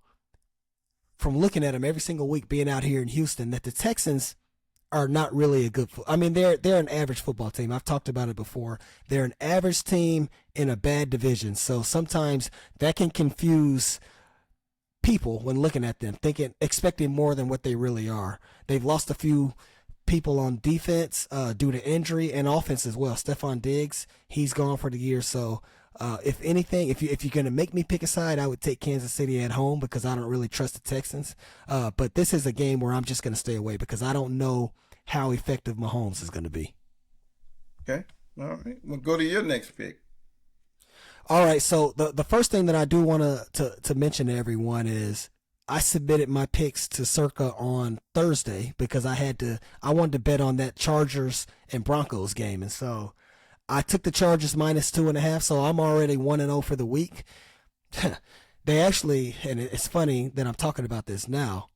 from looking at them every single week being out here in Houston that the Texans are not really a good they're an average football team. I've talked about it before. They're an average team in a bad division. So sometimes that can confuse people when looking at them, expecting more than what they really are. They've lost a few people on defense due to injury, and offense as well. Stephon Diggs, he's gone for the year. So if anything, if you're going to make me pick a side, I would take Kansas City at home because I don't really trust the Texans. But this is a game where I'm just going to stay away because I don't know how effective Mahomes is going to be. Okay. All right. We'll go to your next pick. All right. So the first thing that I do want to mention to everyone is I submitted my picks to Circa on Thursday because I wanted to bet on that Chargers and Broncos game. And so I took the Chargers -2.5, so I'm already 1-0 for the week. They actually, and it's funny that I'm talking about this now,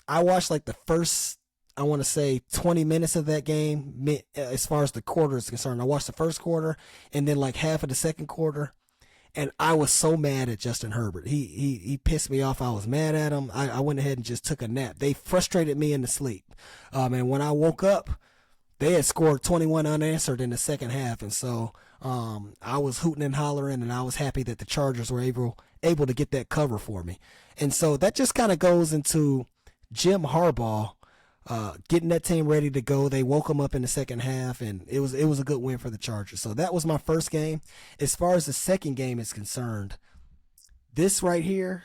I watched like the first, I want to say 20 minutes of that game as far as the quarter is concerned. I watched the first quarter and then like half of the second quarter. And I was so mad at Justin Herbert. He pissed me off. I was mad at him. I went ahead and just took a nap. They frustrated me into sleep. And when I woke up, they had scored 21 unanswered in the second half. And so I was hooting and hollering, and I was happy that the Chargers were able to get that cover for me. And so that just kind of goes into Jim Harbaugh getting that team ready to go. They woke them up in the second half, and it was a good win for the Chargers. So that was my first game. As far as the second game is concerned, this right here,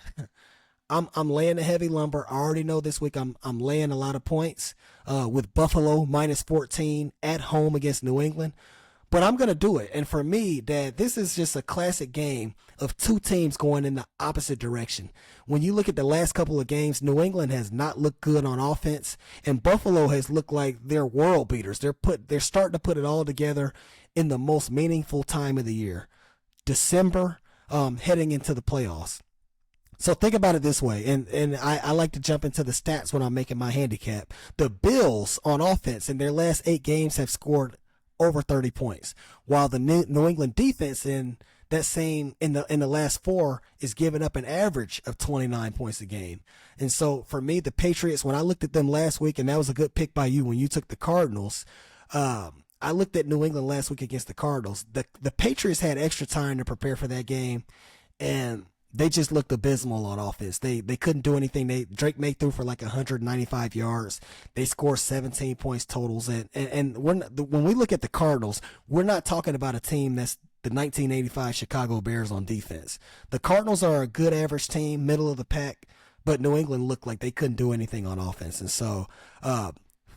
I'm laying the heavy lumber. I already know this week I'm laying a lot of points with Buffalo minus 14 at home against New England. But I'm going to do it. And for me, Dad, this is just a classic game of two teams going in the opposite direction. When you look at the last couple of games, New England has not looked good on offense, and Buffalo has looked like they're world beaters. They're starting to put it all together in the most meaningful time of the year, December, heading into the playoffs. So think about it this way, and I like to jump into the stats when I'm making my handicap. The Bills on offense in their last 8 games have scored over 30 points, while the New England defense in the last 4 is giving up an average of 29 points a game. And so for me, the Patriots, when I looked at them last week, and that was a good pick by you when you took the Cardinals, I looked at New England last week against the Cardinals. The Patriots had extra time to prepare for that game, and they just looked abysmal on offense. They couldn't do anything. Drake May threw for like 195 yards. They scored 17 points totals. And when we look at the Cardinals, we're not talking about a team that's the 1985 Chicago Bears on defense. The Cardinals are a good average team, middle of the pack, but New England looked like they couldn't do anything on offense. And so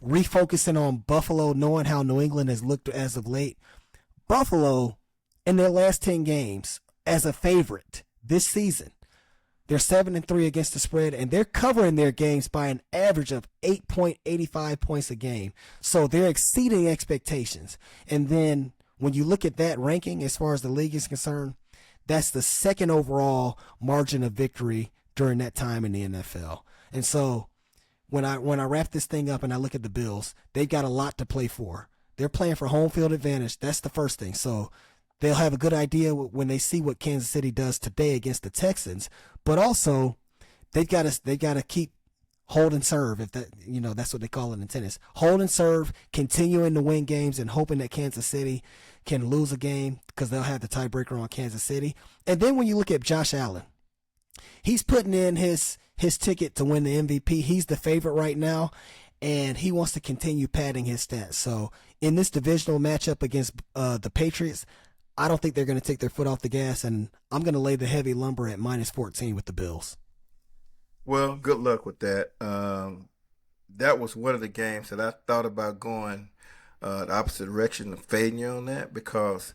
refocusing on Buffalo, knowing how New England has looked as of late, Buffalo in their last 10 games as a favorite this season, they're 7-3 against the spread, and they're covering their games by an average of 8.85 points a game. So they're exceeding expectations. And then when you look at that ranking, as far as the league is concerned, that's the second overall margin of victory during that time in the NFL. And so when I wrap this thing up and I look at the Bills, they've got a lot to play for. They're playing for home field advantage. That's the first thing. So they'll have a good idea when they see what Kansas City does today against the Texans, but also they've got to keep hold and serve, if that's what they call it in tennis. Hold and serve, continuing to win games and hoping that Kansas City can lose a game because they'll have the tiebreaker on Kansas City. And then when you look at Josh Allen, he's putting in his ticket to win the MVP. He's the favorite right now, and he wants to continue padding his stats. So in this divisional matchup against the Patriots, I don't think they're going to take their foot off the gas, and I'm going to lay the heavy lumber at minus 14 with the Bills. Well, good luck with that. That was one of the games that I thought about going the opposite direction and fading you on that, because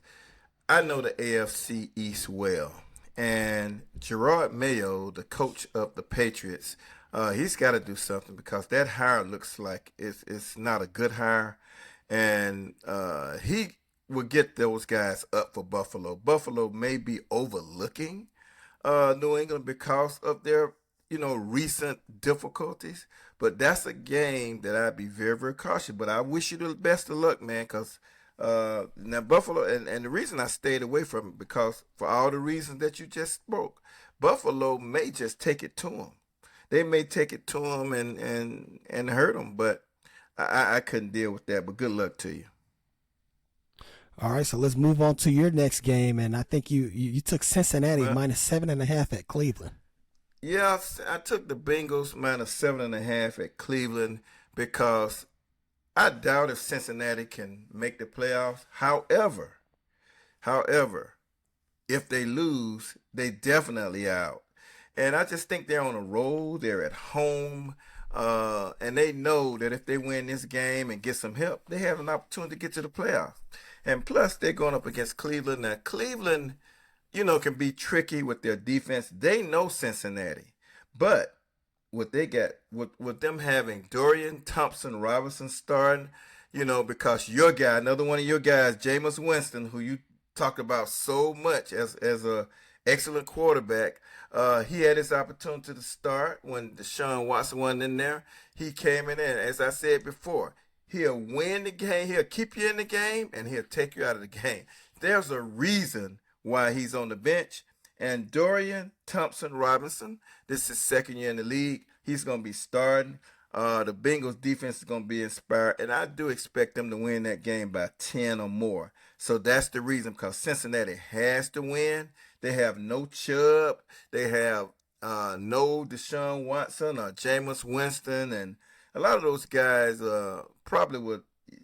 I know the AFC East well. And Gerard Mayo, the coach of the Patriots, he's got to do something, because that hire looks like it's not a good hire. And he will get those guys up for Buffalo. Buffalo may be overlooking New England because of their recent difficulties, but that's a game that I'd be very, very cautious. But I wish you the best of luck, man, because now Buffalo, and the reason I stayed away from it, because for all the reasons that you just spoke, Buffalo may just take it to them. They may take it to them and hurt them, but I couldn't deal with that. But good luck to you. All right, so let's move on to your next game, and I think you took Cincinnati minus 7.5 at Cleveland. Yeah, I took the Bengals minus 7.5 at Cleveland, because I doubt if Cincinnati can make the playoffs. However, if they lose, they definitely out. And I just think they're on a roll. They're at home. And they know that if they win this game and get some help, they have an opportunity to get to the playoffs. And plus, they're going up against Cleveland. Now, Cleveland, can be tricky with their defense. They know Cincinnati. But what they got, with them having Dorian Thompson-Robinson starting, because your guy, another one of your guys, Jameis Winston, who you talked about so much as a excellent quarterback, he had his opportunity to start when Deshaun Watson wasn't in there. He came in, and as I said before, he'll win the game, he'll keep you in the game, and he'll take you out of the game. There's a reason why he's on the bench. And Dorian Thompson-Robinson, this is his second year in the league. He's going to be starting. The Bengals defense is going to be inspired, and I do expect them to win that game by 10 or more. So that's the reason, because Cincinnati has to win. They have no Chubb. They have no Deshaun Watson or Jameis Winston, and a lot of those guys probably would,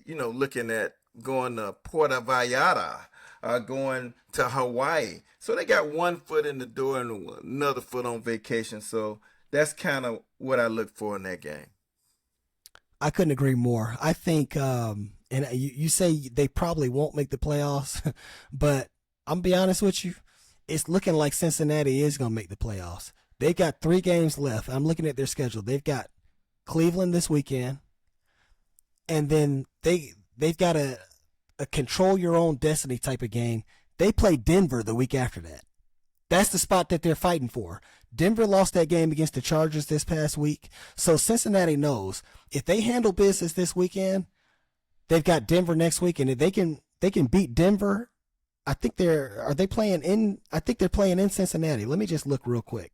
looking at going to Puerto Vallarta going to Hawaii. So they got one foot in the door and another foot on vacation. So that's kind of what I look for in that game. I couldn't agree more. I think, and you say they probably won't make the playoffs, but I'm gonna be honest with you, it's looking like Cincinnati is gonna make the playoffs. They've got 3 games left. I'm looking at their schedule. They've got Cleveland this weekend, and then they've got a control your own destiny type of game. They play Denver the week after that. That's the spot that they're fighting for. Denver lost that game against the Chargers this past week. So Cincinnati knows if they handle business this weekend, they've got Denver next week, and if they can beat Denver, I think they're playing in Cincinnati. Let me just look real quick.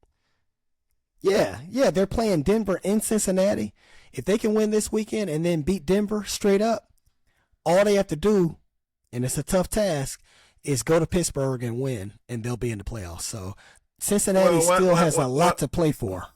Yeah, they're playing Denver in Cincinnati. If they can win this weekend and then beat Denver straight up, all they have to do, and it's a tough task, is go to Pittsburgh and win, and they'll be in the playoffs. So Cincinnati still has a lot to play for.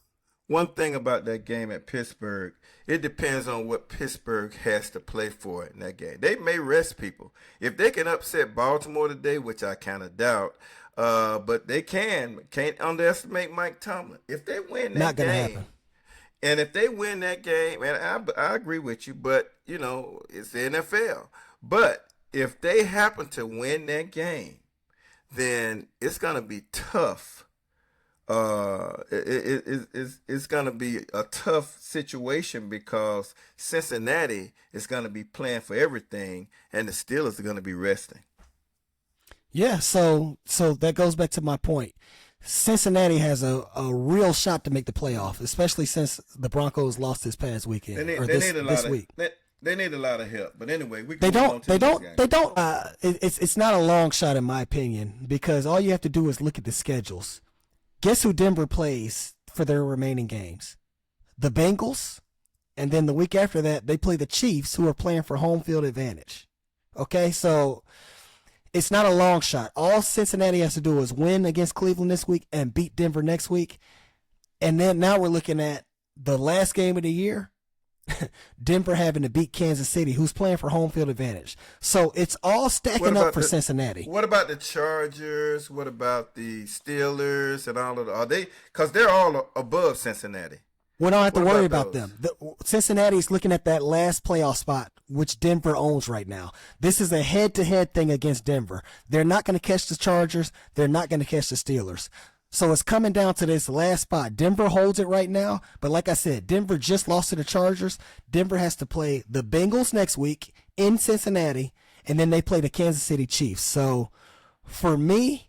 One thing about that game at Pittsburgh, it depends on what Pittsburgh has to play for in that game. They may rest people. If they can upset Baltimore today, which I kind of doubt, but they can't underestimate Mike Tomlin. If they win that Not gonna game, happen. and if they win that game, and I agree with you, but it's the NFL. But if they happen to win that game, then it's gonna be tough. It's going to be a tough situation because Cincinnati is going to be playing for everything, and the Steelers are going to be resting. Yeah, so that goes back to my point. Cincinnati has a real shot to make the playoff, especially since the Broncos lost this past weekend this week. They need a lot of help, but anyway, They don't. It's not a long shot in my opinion, because all you have to do is look at the schedules. Guess who Denver plays for their remaining games? The Bengals, and then the week after that, they play the Chiefs, who are playing for home field advantage. Okay, so it's not a long shot. All Cincinnati has to do is win against Cleveland this week and beat Denver next week. And then now we're looking at the last game of the year, Denver having to beat Kansas City, who's playing for home field advantage. So it's all stacking up for Cincinnati. What about the Chargers? What about the Steelers and all of the? Are they? Because they're all above Cincinnati. We don't have to worry about them. Cincinnati's looking at that last playoff spot, which Denver owns right now. This is a head-to-head thing against Denver. They're not going to catch the Chargers. They're not going to catch the Steelers. So it's coming down to this last spot. Denver holds it right now, but like I said, Denver just lost to the Chargers. Denver has to play the Bengals next week in Cincinnati, and then they play the Kansas City Chiefs. So for me,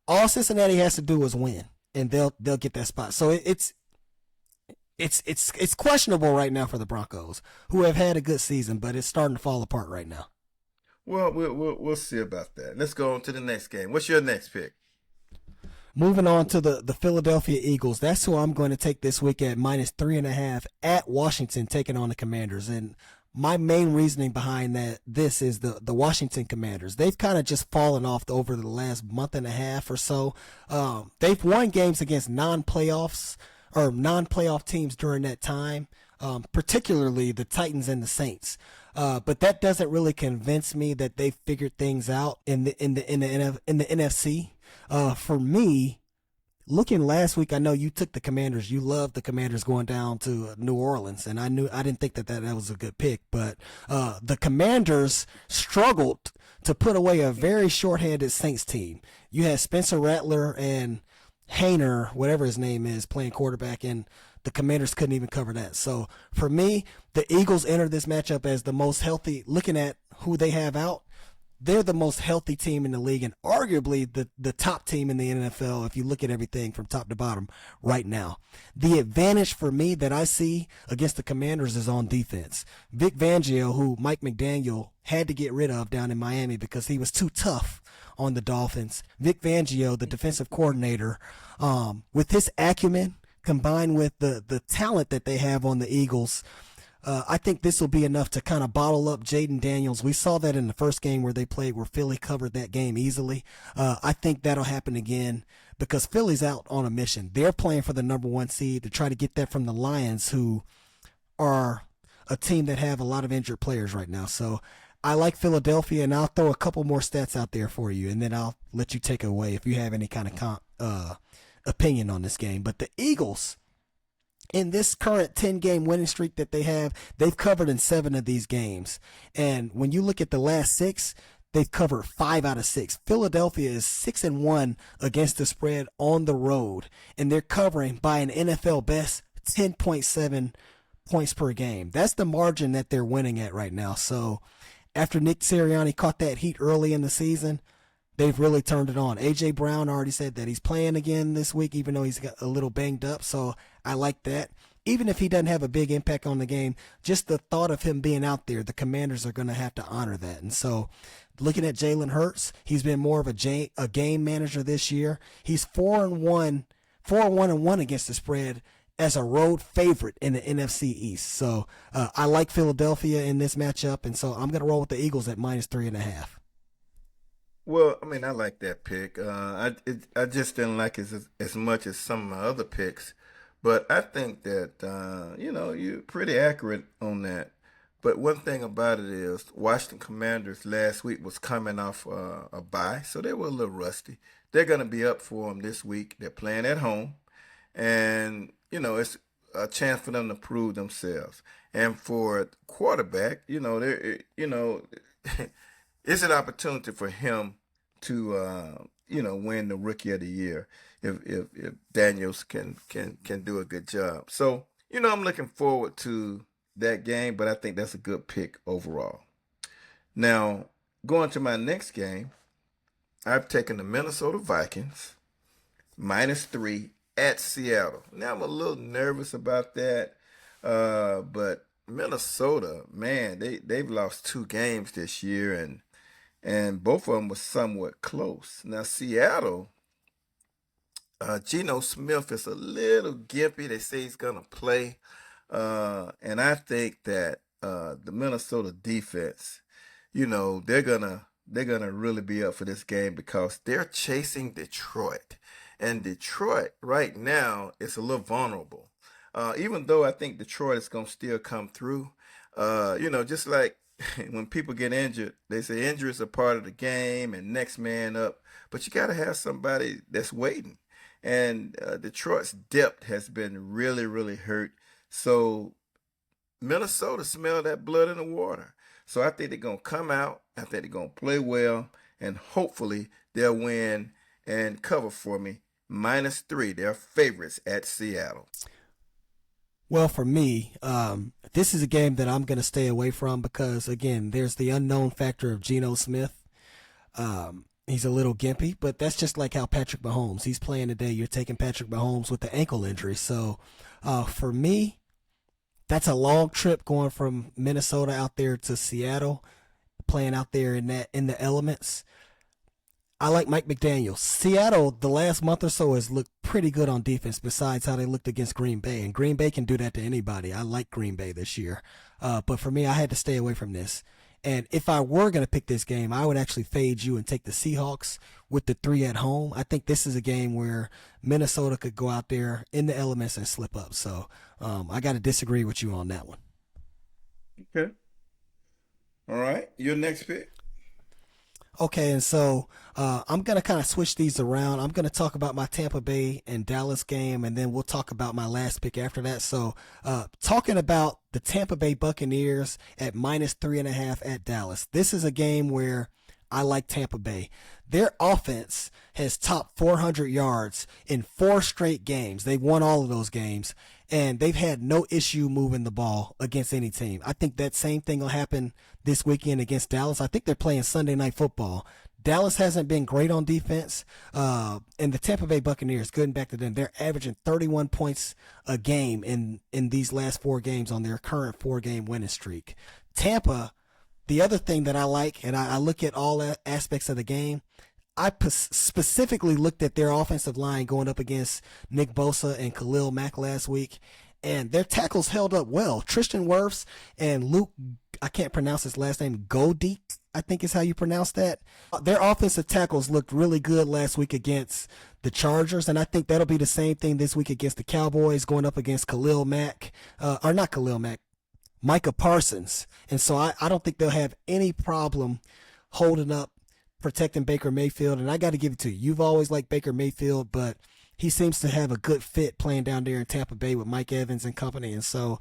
all Cincinnati has to do is win, and they'll get that spot. So it's questionable right now for the Broncos, who have had a good season, but it's starting to fall apart right now. Well, we'll see about that. Let's go on to the next game. What's your next pick? Moving on to the Philadelphia Eagles. That's who I'm going to take this week at -3.5 at Washington, taking on the Commanders. And my main reasoning behind this is the Washington Commanders. They've kind of just fallen off over the last month and a half or so. They've won games against non-playoff teams during that time, particularly the Titans and the Saints. But that doesn't really convince me that they figured things out in the NFC. For me, looking last week, I know you took the Commanders. You loved the Commanders going down to New Orleans, and I didn't think that was a good pick. But the Commanders struggled to put away a very shorthanded Saints team. You had Spencer Rattler and Hayner, whatever his name is, playing quarterback, and the Commanders couldn't even cover that. So for me, the Eagles entered this matchup as the most healthy. Looking at who they have out, they're the most healthy team in the league and arguably the top team in the NFL if you look at everything from top to bottom right now. The advantage for me that I see against the Commanders is on defense. Vic Fangio, who Mike McDaniel had to get rid of down in Miami because he was too tough on the Dolphins. Vic Fangio, the defensive coordinator, with his acumen combined with the talent that they have on the Eagles, I think this will be enough to kind of bottle up Jaden Daniels. We saw that in the first game where they played, where Philly covered that game easily. I think that'll happen again because Philly's out on a mission. They're playing for the number 1 seed to try to get that from the Lions, who are a team that have a lot of injured players right now. So I like Philadelphia, and I'll throw a couple more stats out there for you, and then I'll let you take away if you have any kind of opinion on this game. But the Eagles, in this current 10-game winning streak that they have, they've covered in 7 of these games. And when you look at the last 6, they've covered 5 out of 6. Philadelphia is 6-1 against the spread on the road, and they're covering by an NFL best 10.7 points per game. That's the margin that they're winning at right now. So after Nick Sirianni caught that heat early in the season, they've really turned it on. A.J. Brown already said that he's playing again this week, even though he's got a little banged up. So I like that. Even if he doesn't have a big impact on the game, just the thought of him being out there, the Commanders are going to have to honor that. And so looking at Jalen Hurts, he's been more of a game manager this year. He's 4-1 against the spread as a road favorite in the NFC East. So I like Philadelphia in this matchup, and so I'm going to roll with the Eagles at -3.5. Well, I mean, I like that pick. I just didn't like it as much as some of my other picks, but I think that you're pretty accurate on that. But one thing about it is, Washington Commanders last week was coming off a bye, so they were a little rusty. They're going to be up for them this week. They're playing at home, and it's a chance for them to prove themselves. And for quarterback, it's an opportunity for him to win the Rookie of the Year if Daniels can do a good job. So I'm looking forward to that game, but I think that's a good pick overall. Now, going to my next game, I've taken the Minnesota Vikings -3 at Seattle. Now I'm a little nervous about that, but Minnesota, man, they've lost 2 games this year, and both of them were somewhat close. Now Seattle, Geno Smith is a little gimpy. They say he's gonna play, and I think that the Minnesota defense, they're gonna really be up for this game because they're chasing Detroit. And Detroit right now is a little vulnerable. Even though I think Detroit is going to still come through, just like when people get injured, they say injuries are part of the game and next man up. But you got to have somebody that's waiting. And Detroit's depth has been really, really hurt. So Minnesota smelled that blood in the water. So I think they're going to come out. I think they're going to play well. And hopefully they'll win and cover for me. -3, they're favorites at Seattle. Well, for me, this is a game that I'm going to stay away from because, again, there's the unknown factor of Geno Smith. He's a little gimpy, but that's just like how Patrick Mahomes, he's playing today. You're taking Patrick Mahomes with the ankle injury. So for me, that's a long trip going from Minnesota out there to Seattle, playing out there in the elements. I like Mike McDaniel. Seattle, the last month or so, has looked pretty good on defense besides how they looked against Green Bay. And Green Bay can do that to anybody. I like Green Bay this year. But for me, I had to stay away from this. And if I were going to pick this game, I would actually fade you and take the Seahawks with the 3 at home. I think this is a game where Minnesota could go out there in the elements and slip up. So I got to disagree with you on that one. Okay. All right. Your next pick? Okay, and so I'm going to kind of switch these around. I'm going to talk about my Tampa Bay and Dallas game, and then we'll talk about my last pick after that. So talking about the Tampa Bay Buccaneers at -3.5 at Dallas. This is a game where I like Tampa Bay. Their offense has topped 400 yards in 4 straight games. They've won all of those games, and they've had no issue moving the ball against any team. I think that same thing will happen this weekend against Dallas. I think they're playing Sunday Night Football. Dallas hasn't been great on defense, and the Tampa Bay Buccaneers, going back to them, they're averaging 31 points a game in these last 4 games on their current 4-game winning streak. Tampa, the other thing that I like, and I look at all aspects of the game, I specifically looked at their offensive line going up against Nick Bosa and Khalil Mack last week, and their tackles held up well. Tristan Wirfs and Luke, I can't pronounce his last name, Goldie, I think is how you pronounce that. Their offensive tackles looked really good last week against the Chargers, and I think that'll be the same thing this week against the Cowboys, going up against Khalil Mack, or not Khalil Mack, Micah Parsons. And so I don't think they'll have any problem holding up, protecting Baker Mayfield. And I got to give it to you. You've always liked Baker Mayfield, but he seems to have a good fit playing down there in Tampa Bay with Mike Evans and company. And so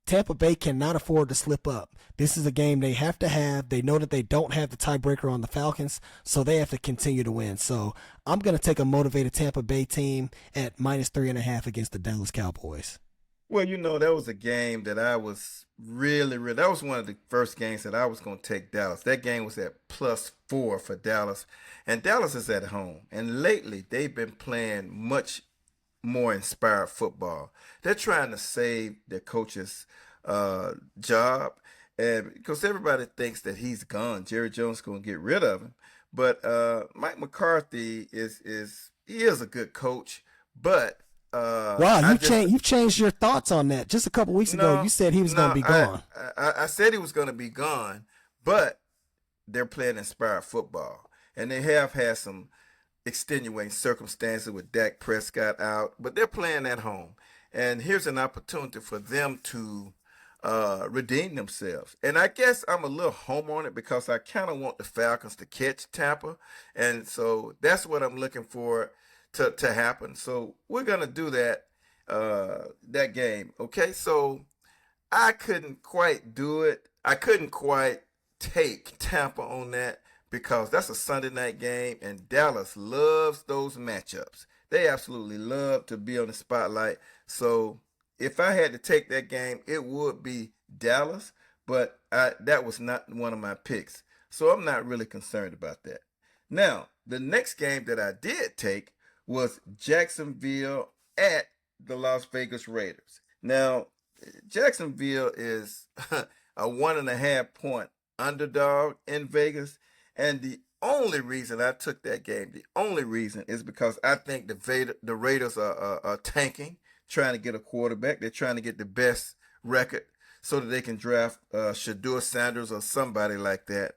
Tampa Bay cannot afford to slip up. This is a game they have to have. They know that they don't have the tiebreaker on the Falcons, so they have to continue to win. So I'm going to take a motivated Tampa Bay team at -3.5 against the Dallas Cowboys. Well, that was a game that I was really, that was one of the first games that I was going to take Dallas. That game was at +4 for Dallas, and Dallas is at home. And lately, they've been playing much more inspired football. They're trying to save their coach's job, and because everybody thinks that he's gone, Jerry Jones is going to get rid of him. But Mike McCarthy is a good coach, but wow, you've changed your thoughts on that. Just a couple weeks ago, you said he was going to be gone. I said he was going to be gone, but they're playing inspired football, and they have had some extenuating circumstances with Dak Prescott out, but they're playing at home. And here's an opportunity for them to redeem themselves. And I guess I'm a little home on it because I kind of want the Falcons to catch Tampa. And so that's what I'm looking for to happen. So we're going to do that game. Okay, so I couldn't quite do it. I couldn't quite take Tampa on that, because that's a Sunday night game, and Dallas loves those matchups. They absolutely love to be on the spotlight. So if I had to take that game, it would be Dallas, but that was not one of my picks. So I'm not really concerned about that. Now, the next game that I did take was Jacksonville at the Las Vegas Raiders. Now, Jacksonville is a 1.5 point underdog in Vegas. And the only reason I took that game, is because I think the Raiders are tanking, trying to get a quarterback. They're trying to get the best record so that they can draft Shedeur Sanders or somebody like that.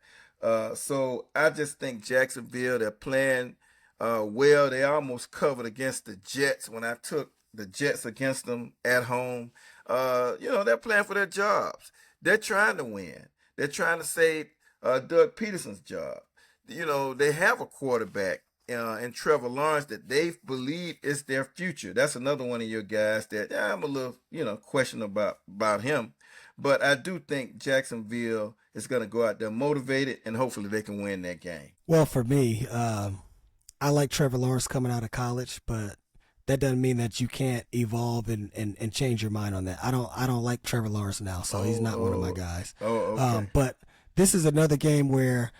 So I just think Jacksonville, they're playing well. They almost covered against the Jets when I took the Jets against them at home. They're playing for their jobs. They're trying to win. They're trying to save Doug Peterson's job. They have a quarterback in Trevor Lawrence that they believe is their future. That's another one of your guys that I'm a little, questionable about him. But I do think Jacksonville is going to go out there motivated, and hopefully they can win that game. Well, for me, I like Trevor Lawrence coming out of college, but that doesn't mean that you can't evolve and change your mind on that. I don't like Trevor Lawrence now, so he's not one of my guys. Okay. But this is another game where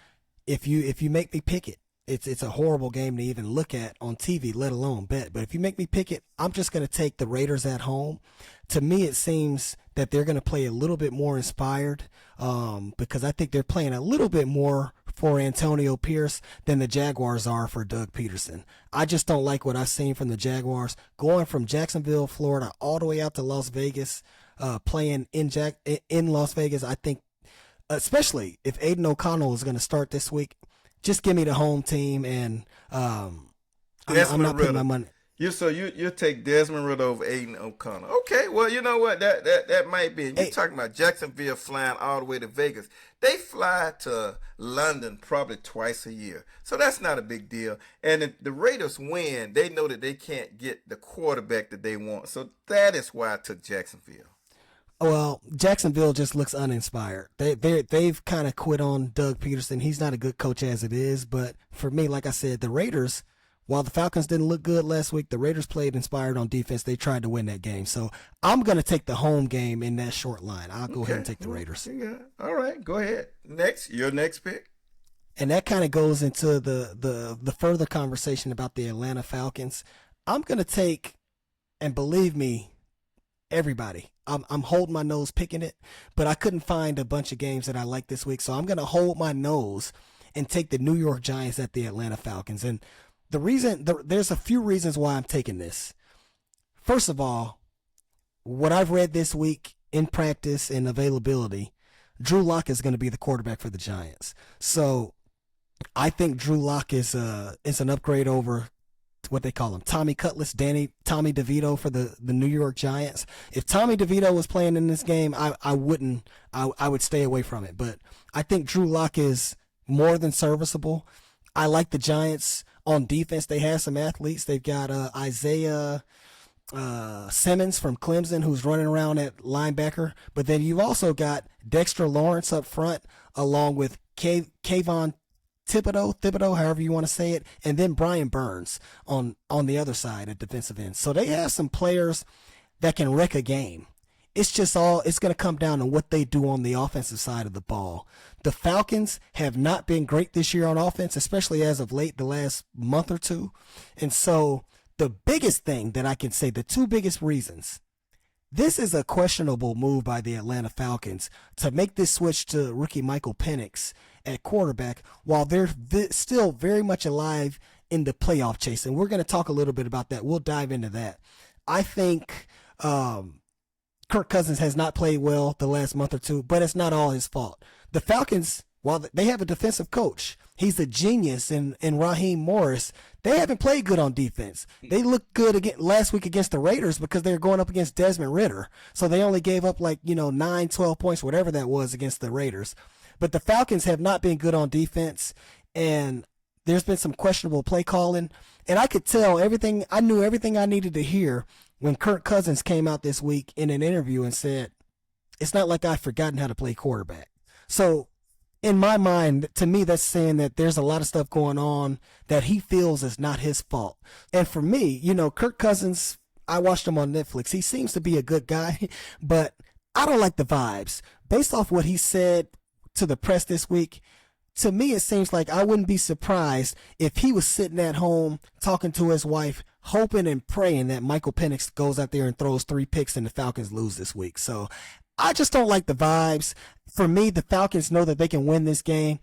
if you make me pick it, it's a horrible game to even look at on TV, let alone bet. But if you make me pick it, I'm just going to take the Raiders at home. To me, it seems that they're going to play a little bit more inspired because I think they're playing a little bit more for Antonio Pierce than the Jaguars are for Doug Peterson. I just don't like what I've seen from the Jaguars. Going from Jacksonville, Florida, all the way out to Las Vegas, playing in Las Vegas, I think, especially if Aiden O'Connell is going to start this week, just give me the home team, and I'm not putting my money. You take Desmond Ridder over Aiden O'Connell. Okay, well, you know what? That might be. And you're talking about Jacksonville flying all the way to Vegas. They fly to London probably twice a year. So that's not a big deal. And if the Raiders win, they know that they can't get the quarterback that they want. So that is why I took Jacksonville. Well, Jacksonville just looks uninspired. They've kind of quit on Doug Peterson. He's not a good coach as it is. But for me, like I said, the Raiders, while the Falcons didn't look good last week, the Raiders played inspired on defense. They tried to win that game. So I'm going to take the home game in that short line. I'll go ahead and take the Raiders. Yeah. All right, go ahead. Your next pick. And that kind of goes into the further conversation about the Atlanta Falcons. I'm going to take, and believe me, everybody, I'm holding my nose picking it, but I couldn't find a bunch of games that I like this week. So I'm going to hold my nose and take the New York Giants at the Atlanta Falcons. And there's a few reasons why I'm taking this. First of all, what I've read this week in practice and availability, Drew Lock is going to be the quarterback for the Giants. So I think Drew Lock is an upgrade over what they call him, Tommy Cutlass, Tommy DeVito for the New York Giants. If Tommy DeVito was playing in this game, I would stay away from it. But I think Drew Lock is more than serviceable. I like the Giants on defense. They have some athletes. They've got Isaiah Simmons from Clemson, who's running around at linebacker. But then you've also got Dexter Lawrence up front, along with Kayvon Thibodeau, however you want to say it, and then Brian Burns on the other side at defensive end. So they have some players that can wreck a game. It's going to come down to what they do on the offensive side of the ball. The Falcons have not been great this year on offense, especially as of late, the last month or two. And so the biggest thing that I can say, the two biggest reasons, this is a questionable move by the Atlanta Falcons to make this switch to rookie Michael Penix at quarterback while they're still very much alive in the playoff chase. And we're going to talk a little bit about that. We'll dive into that. I think Kirk Cousins has not played well the last month or two, but it's not all his fault. The Falcons, while they have a defensive coach, he's a genius in Raheem Morris. They haven't played good on defense. They looked good again last week against the Raiders because they were going up against Desmond Ridder. So they only gave up 9, 12 points, whatever that was, against the Raiders. But the Falcons have not been good on defense, and there's been some questionable play calling. And I could tell everything. I knew everything I needed to hear when Kirk Cousins came out this week in an interview and said, it's not like I've forgotten how to play quarterback. So in my mind, to me, that's saying that there's a lot of stuff going on that he feels is not his fault. And for me, Kirk Cousins, I watched him on Netflix. He seems to be a good guy, but I don't like the vibes. Based off what he said to the press this week, to me, it seems like I wouldn't be surprised if he was sitting at home talking to his wife, hoping and praying that Michael Penix goes out there and throws 3 picks and the Falcons lose this week. So I just don't like the vibes. For me, the Falcons know that they can win this game.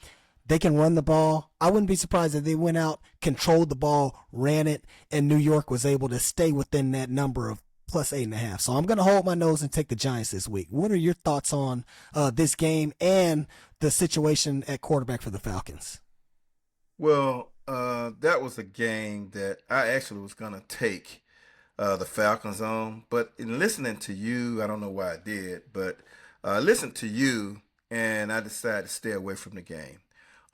They can run the ball. I wouldn't be surprised if they went out, controlled the ball, ran it, and New York was able to stay within that number of plus 8.5. So I'm going to hold my nose and take the Giants this week. What are your thoughts on this game and the situation at quarterback for the Falcons? Well, that was a game that I actually was going to take the Falcons on. But in listening to you, I don't know why I did, but listened to you, and I decided to stay away from the game.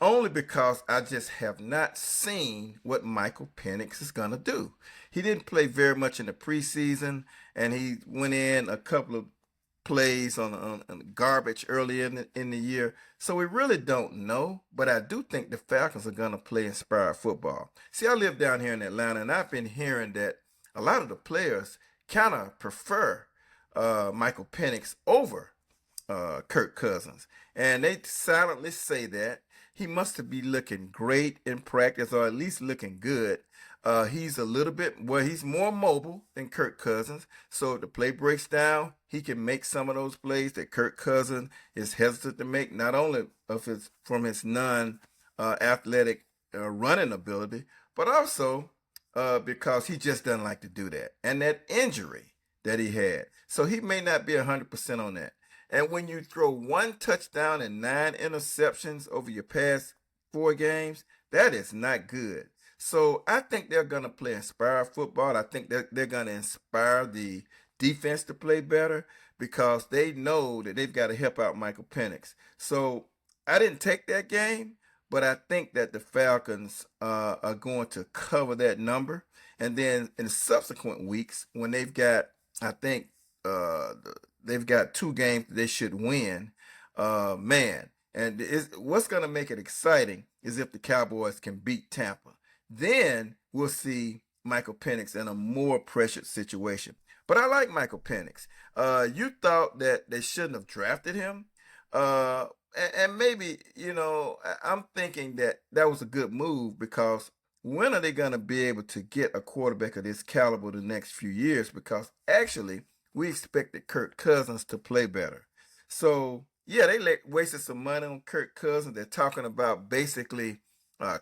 Only because I just have not seen what Michael Penix is going to do. He didn't play very much in the preseason, and he went in a couple of plays on garbage early in the year. So we really don't know, but I do think the Falcons are going to play inspired football. See, I live down here in Atlanta, and I've been hearing that a lot of the players kind of prefer Michael Penix over Kirk Cousins. And they silently say that. He must be looking great in practice, or at least looking good. He's he's more mobile than Kirk Cousins. So if the play breaks down, he can make some of those plays that Kirk Cousins is hesitant to make, not only from his non-athletic running ability, but also because he just doesn't like to do that. And that injury that he had. So he may not be 100% on that. And when you throw 1 touchdown and 9 interceptions over your past 4 games, that is not good. So I think they're going to play inspired football. I think they're going to inspire the defense to play better because they know that they've got to help out Michael Penix. So I didn't take that game, but I think that the Falcons are going to cover that number. And then in subsequent weeks, when they've got, I think, they've got 2 games they should win. And what's going to make it exciting is if the Cowboys can beat Tampa. Then we'll see Michael Penix in a more pressured situation. But I like Michael Penix. You thought that they shouldn't have drafted him. And maybe, I'm thinking that was a good move because when are they going to be able to get a quarterback of this caliber the next few years? Because actually, we expected Kirk Cousins to play better. So, yeah, they wasted some money on Kirk Cousins. They're talking about basically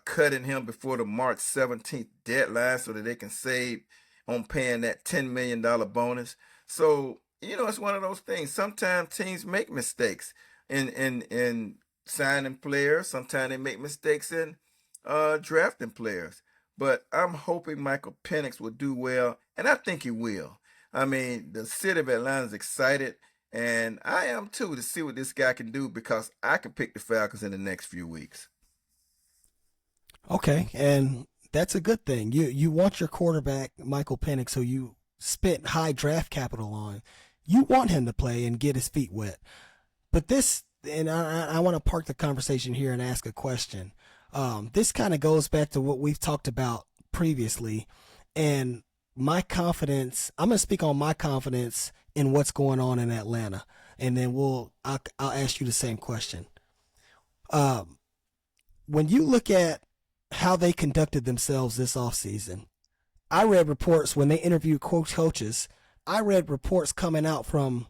cutting him before the March 17th deadline so that they can save on paying that $10 million bonus. So, it's one of those things. Sometimes teams make mistakes in signing players. Sometimes they make mistakes in drafting players. but I'm hoping Michael Penix will do well, and I think he will. I mean, the city of Atlanta is excited, and I am too to see what this guy can do because I can pick the Falcons in the next few weeks. Okay, and that's a good thing. You want your quarterback, Michael Penix, who you spent high draft capital on. You want him to play and get his feet wet. But this, and I want to park the conversation here and ask a question. This kind of goes back to what we've talked about previously, and my confidence. I'm going to speak on my confidence in what's going on in Atlanta, and then I'll ask you the same question. When you look at how they conducted themselves this offseason, I read reports when they interviewed coaches. I read reports coming out from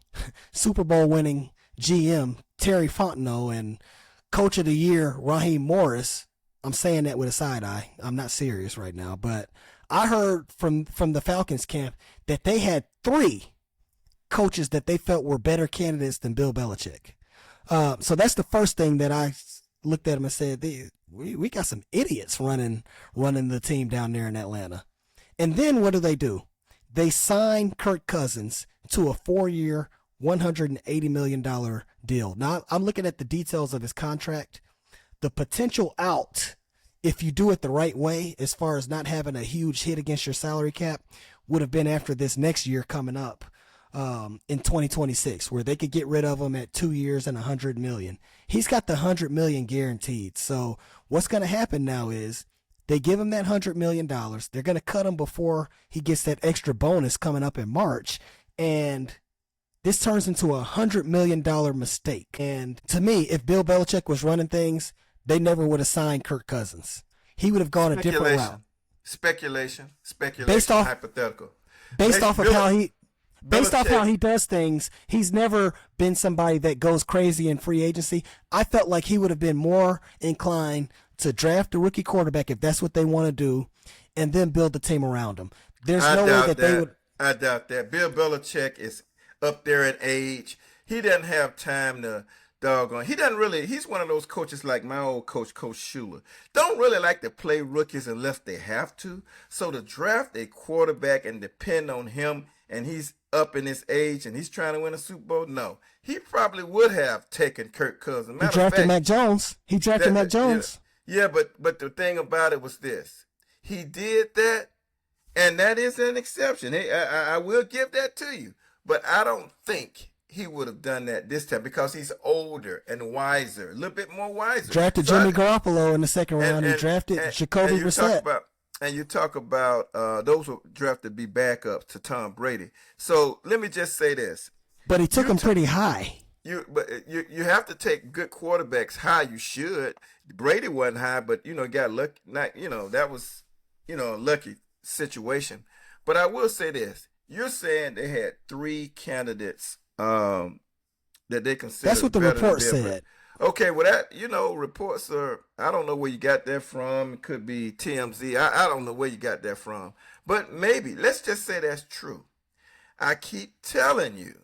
Super Bowl winning GM Terry Fontenot and Coach of the Year Raheem Morris. I'm saying that with a side eye. I'm not serious right now, but I heard from the Falcons camp that they had 3 coaches that they felt were better candidates than Bill Belichick. So that's the first thing that I looked at them and said, we got some idiots running the team down there in Atlanta. And then what do? They signed Kirk Cousins to a 4-year, $180 million deal. Now, I'm looking at the details of his contract. The potential out, if you do it the right way, as far as not having a huge hit against your salary cap, would have been after this next year coming up in 2026, where they could get rid of him at 2 years and $100 million. He's got the $100 million guaranteed. So what's going to happen now is they give him that $100 million. They're going to cut him before he gets that extra bonus coming up in March. And this turns into a $100 million mistake. And to me, if Bill Belichick was running things, they never would have signed Kirk Cousins. He would have gone a different route. Speculation, hypothetical. Based off how he does things, he's never been somebody that goes crazy in free agency. I felt like he would have been more inclined to draft a rookie quarterback if that's what they want to do, and then build the team around him. There's no way that they would. I doubt that. Bill Belichick is up there in age. He doesn't have time to doggone. He doesn't really. He's one of those coaches like my old coach, Coach Schuler. Don't really like to play rookies unless they have to. So to draft a quarterback and depend on him, and he's up in his age and he's trying to win a Super Bowl, no. He probably would have taken Kirk Cousins. He drafted Mac Jones. Mac Jones. Yeah, but the thing about it was this. He did that, and that is an exception. Hey, I will give that to you. But I don't think he would have done that this time because he's older and wiser, a little bit more wiser. Drafted Jimmy Garoppolo in the second round. He drafted Jacoby Brissett. And you talk about those who drafted to be backups to Tom Brady. So let me just say this. But he took him pretty high. You have to take good quarterbacks high. You should. Brady wasn't high, but got lucky. That was a lucky situation. But I will say this: you're saying they had 3 candidates that they considered. That's what the report said. Okay, well that reports are. I don't know where you got that from. It could be TMZ. I don't know where you got that from. But maybe let's just say that's true. I keep telling you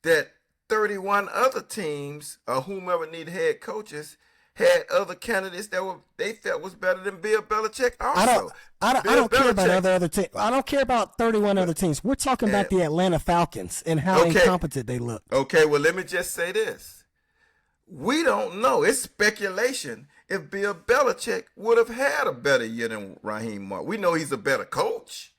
that 31 other teams or whomever need head coaches had other candidates that they felt was better than Bill Belichick also. I don't care about other teams. I don't care about 31 other teams. We're talking about the Atlanta Falcons and how incompetent they look. Okay, well, let me just say this. We don't know. It's speculation if Bill Belichick would have had a better year than Raheem Morris. We know he's a better coach.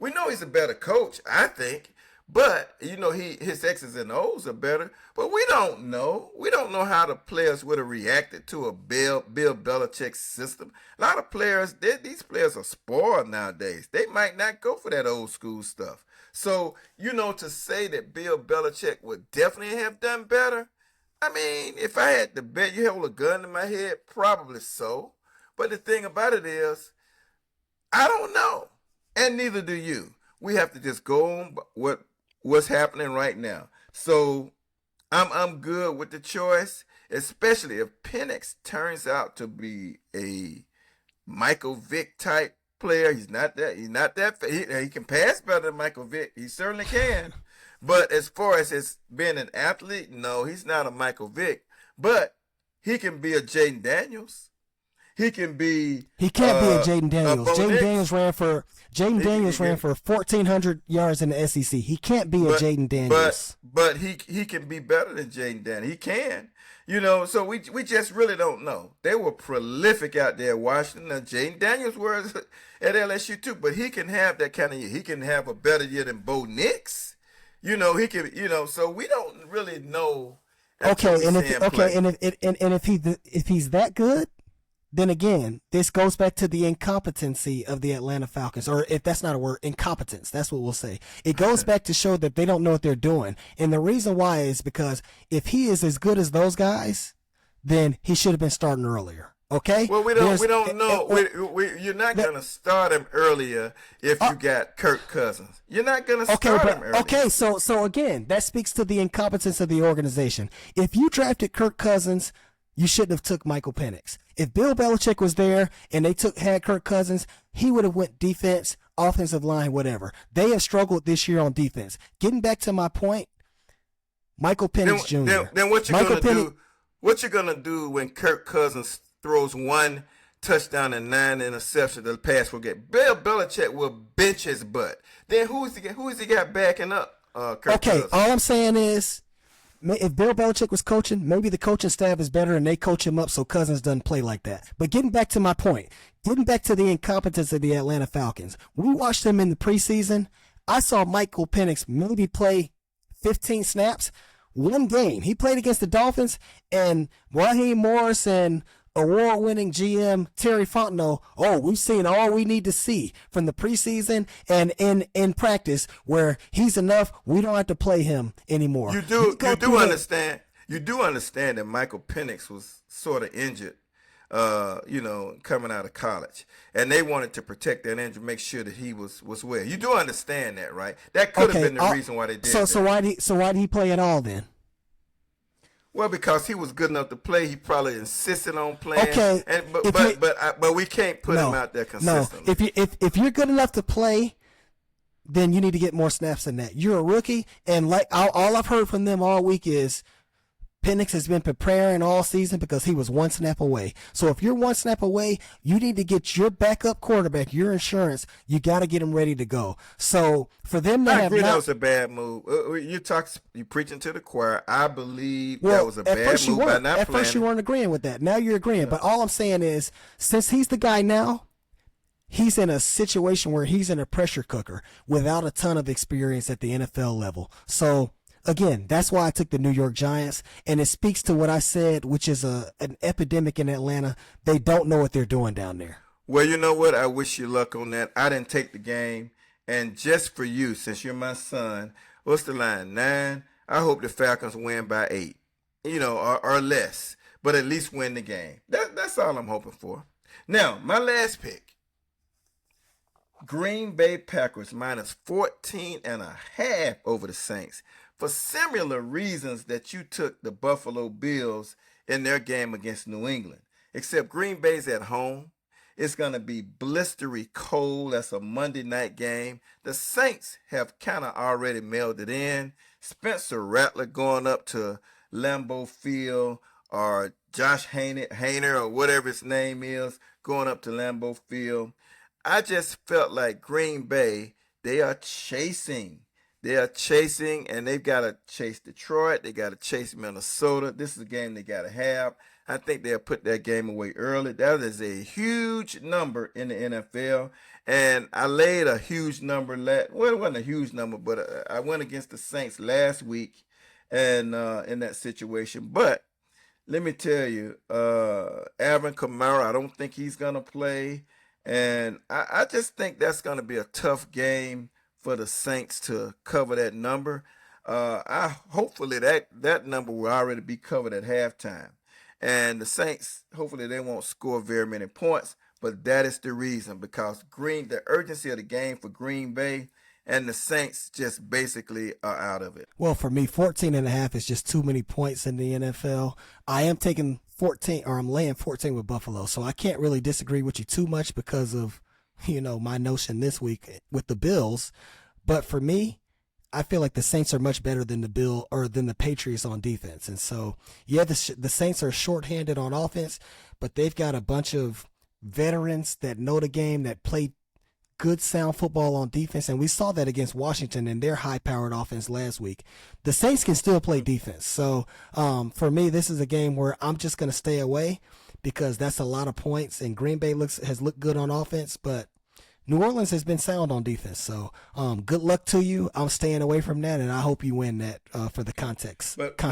I think. But, his X's and O's are better. But we don't know. We don't know how the players would have reacted to a Bill Belichick system. A lot of players, these players are spoiled nowadays. They might not go for that old school stuff. So, to say that Bill Belichick would definitely have done better, I mean, if I had to bet, you hold a gun to my head, probably so. But the thing about it is, I don't know. And neither do you. We have to just go on what's happening right now. So I'm good with the choice, especially if Penix turns out to be a Michael Vick type player. He's not that. He can pass better than Michael Vick. He certainly can. But as far as his being an athlete, no, he's not a Michael Vick. But he can be a Jaden Daniels. he can be. He can't be a Jaden Daniels. Jaden Daniels ran for 1,400 yards in the SEC. He can't be a Jaden Daniels. But he can be better than Jaden Daniels. He can. So we just really don't know. They were prolific out there at Washington. Now, Jaden Daniels was at LSU too, but he can have that kind of year. He can have a better year than Bo Nix. He can. So we don't really know. If he's that good, then again, this goes back to the incompetency of the Atlanta Falcons, or if that's not a word, incompetence. That's what we'll say. It goes back to show that they don't know what they're doing. And the reason why is because if he is as good as those guys, then he should have been starting earlier. Okay? Well, we don't know. You're not going to start him earlier if you got Kirk Cousins. You're not going to start him earlier. Okay, so again, that speaks to the incompetence of the organization. If you drafted Kirk Cousins, you shouldn't have took Michael Penix. If Bill Belichick was there and they had Kirk Cousins, he would have went defense, offensive line, whatever. They have struggled this year on defense. Getting back to my point, Michael Penix Jr. Then what you're gonna do? What you're gonna do when Kirk Cousins throws one touchdown and 9 interceptions? The pass will get. Bill Belichick will bench his butt. Then who is he got backing up? Kirk Cousins? All I'm saying is, if Bill Belichick was coaching, maybe the coaching staff is better and they coach him up so Cousins doesn't play like that. But getting back to my point, getting back to the incompetence of the Atlanta Falcons, we watched them in the preseason. I saw Michael Penix maybe play 15 snaps, one game. He played against the Dolphins, and Raheem Morris and award-winning GM Terry Fontenot, we've seen all we need to see from the preseason and in practice where he's enough, we don't have to play him anymore. You do understand that Michael Penix was sort of injured, coming out of college. And they wanted to protect that injury, make sure that he was well. You do understand that, right? That could have been the reason why they did that. So why did he play at all then? Well, because he was good enough to play, he probably insisted on playing. Okay, but we can't put him out there consistently. No, if you're good enough to play, then you need to get more snaps than that. You're a rookie, and like all I've heard from them all week is Penix has been preparing all season because he was one snap away. So if you're one snap away, you need to get your backup quarterback, your insurance. You got to get him ready to go. So for them to have that was a bad move. You preaching to the choir. I believe that was a bad move by not playing. At first you weren't agreeing with that. Now you're agreeing. Yeah. But all I'm saying is, since he's the guy now, he's in a situation where he's in a pressure cooker without a ton of experience at the NFL level. So again, that's why I took the New York Giants, and it speaks to what I said, which is an epidemic in Atlanta. They don't know what they're doing down there. Well, you know what? I wish you luck on that. I didn't take the game, and just for you, since you're my son, what's the line? 9? I hope the Falcons win by 8, or less, but at least win the game. That's all I'm hoping for. Now, my last pick, Green Bay Packers minus 14.5 over the Saints. For similar reasons that you took the Buffalo Bills in their game against New England. Except Green Bay's at home. It's going to be blistery cold. That's a Monday night game. The Saints have kind of already mailed it in. Spencer Rattler going up to Lambeau Field, or Josh Haener, or whatever his name is, going up to Lambeau Field. I just felt like Green Bay, they are chasing, and they've got to chase Detroit. They got to chase Minnesota. This is a game they got to have. I think they'll put that game away early. That is a huge number in the NFL. And I laid a huge number. Well, it wasn't a huge number, but I went against the Saints last week and in that situation. But let me tell you, Alvin Kamara, I don't think he's going to play. And I just think that's going to be a tough game for the Saints to cover that number. Hopefully that number will already be covered at halftime. And the Saints, hopefully they won't score very many points, but that is the reason, because the urgency of the game for Green Bay and the Saints just basically are out of it. Well, for me, 14.5 is just too many points in the NFL. I am taking 14, or I'm laying 14 with Buffalo, so I can't really disagree with you too much because of my notion this week with the Bills. But for me, I feel like the Saints are much better than the Patriots on defense. And so, yeah, the Saints are shorthanded on offense, but they've got a bunch of veterans that know the game, that play good, sound football on defense. And we saw that against Washington and their high-powered offense last week. The Saints can still play defense. So, for me, this is a game where I'm just going to stay away because that's a lot of points. And Green Bay has looked good on offense, but New Orleans has been sound on defense. So, good luck to you. I'm staying away from that, and I hope you win that for the context. But the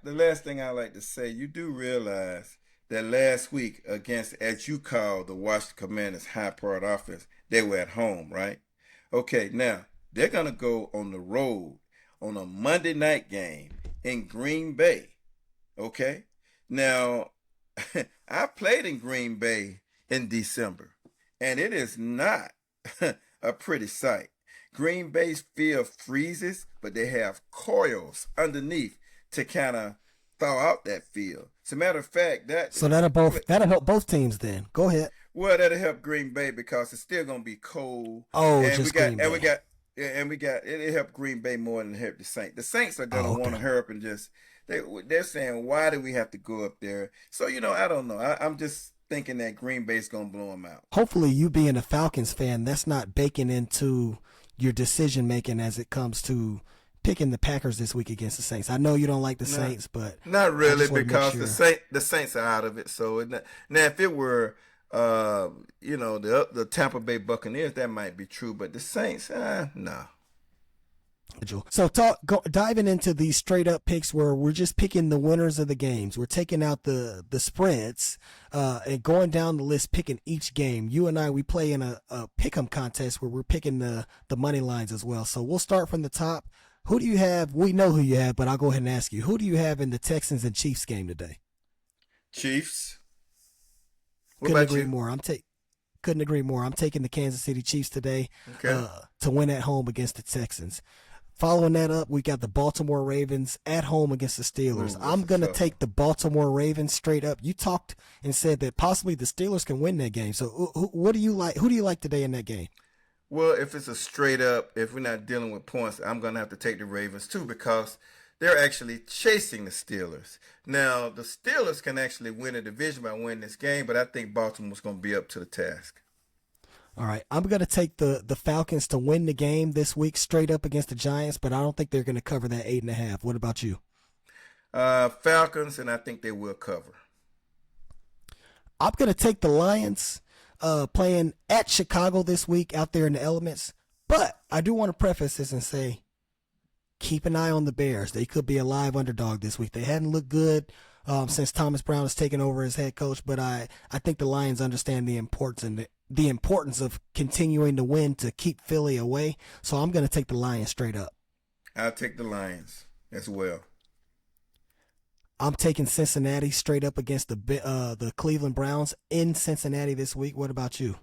last thing I like to say, you do realize that last week against, as you call, the Washington Commanders' high-powered offense, they were at home, right? Okay, now they're going to go on the road on a Monday night game in Green Bay. Okay? Now, I played in Green Bay in December, and it is not a pretty sight. Green Bay's field freezes, but they have coils underneath to kind of thaw out that field. As a matter of fact, that'll help both teams then. Go ahead. Well, that'll help Green Bay because it's still gonna be cold. Oh, and just Green Bay. It helped Green Bay more than it helped the Saints. The Saints are gonna want to hurry up and just they're saying, why do we have to go up there? So I don't know. I'm just thinking that Green Bay's gonna blow them out. Hopefully, you being a Falcons fan, that's not baking into your decision making as it comes to picking the Packers this week against the Saints. I know you don't like the Saints, but not really because the Saints are out of it. So now, if it were the Tampa Bay Buccaneers, that might be true, but the Saints, no. So diving into these straight up picks where we're just picking the winners of the games. We're taking out the spreads and going down the list, picking each game. You and I, we play in a pick 'em contest where we're picking the money lines as well. So we'll start from the top. Who do you have? We know who you have, but I'll go ahead and ask you. Who do you have in the Texans and Chiefs game today? Chiefs. Couldn't agree more. I'm taking the Kansas City Chiefs today to win at home against the Texans. Following that up, we got the Baltimore Ravens at home against the Steelers. I'm going to take the Baltimore Ravens straight up. You talked and said that possibly the Steelers can win that game. So what do you like? Who do you like today in that game? Well, if it's a straight up, if we're not dealing with points, I'm going to have to take the Ravens too because they're actually chasing the Steelers. Now, the Steelers can actually win a division by winning this game, but I think Baltimore's going to be up to the task. All right, I'm going to take the Falcons to win the game this week straight up against the Giants, but I don't think they're going to cover that 8.5. What about you? Falcons, and I think they will cover. I'm going to take the Lions playing at Chicago this week out there in the elements, but I do want to preface this and say keep an eye on the Bears. They could be a live underdog this week. They hadn't looked good since Thomas Brown has taken over as head coach, but I think the Lions understand the importance of continuing to win to keep Philly away. So I'm going to take the Lions straight up. I'll take the Lions as well. I'm taking Cincinnati straight up against the Cleveland Browns in Cincinnati this week. What about you?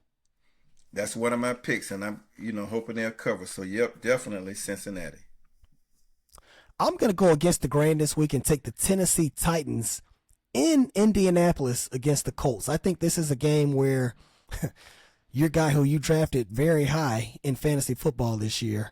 That's one of my picks, and I'm hoping they'll cover. So, yep, definitely Cincinnati. I'm going to go against the grain this week and take the Tennessee Titans in Indianapolis against the Colts. I think this is a game where your guy who you drafted very high in fantasy football this year,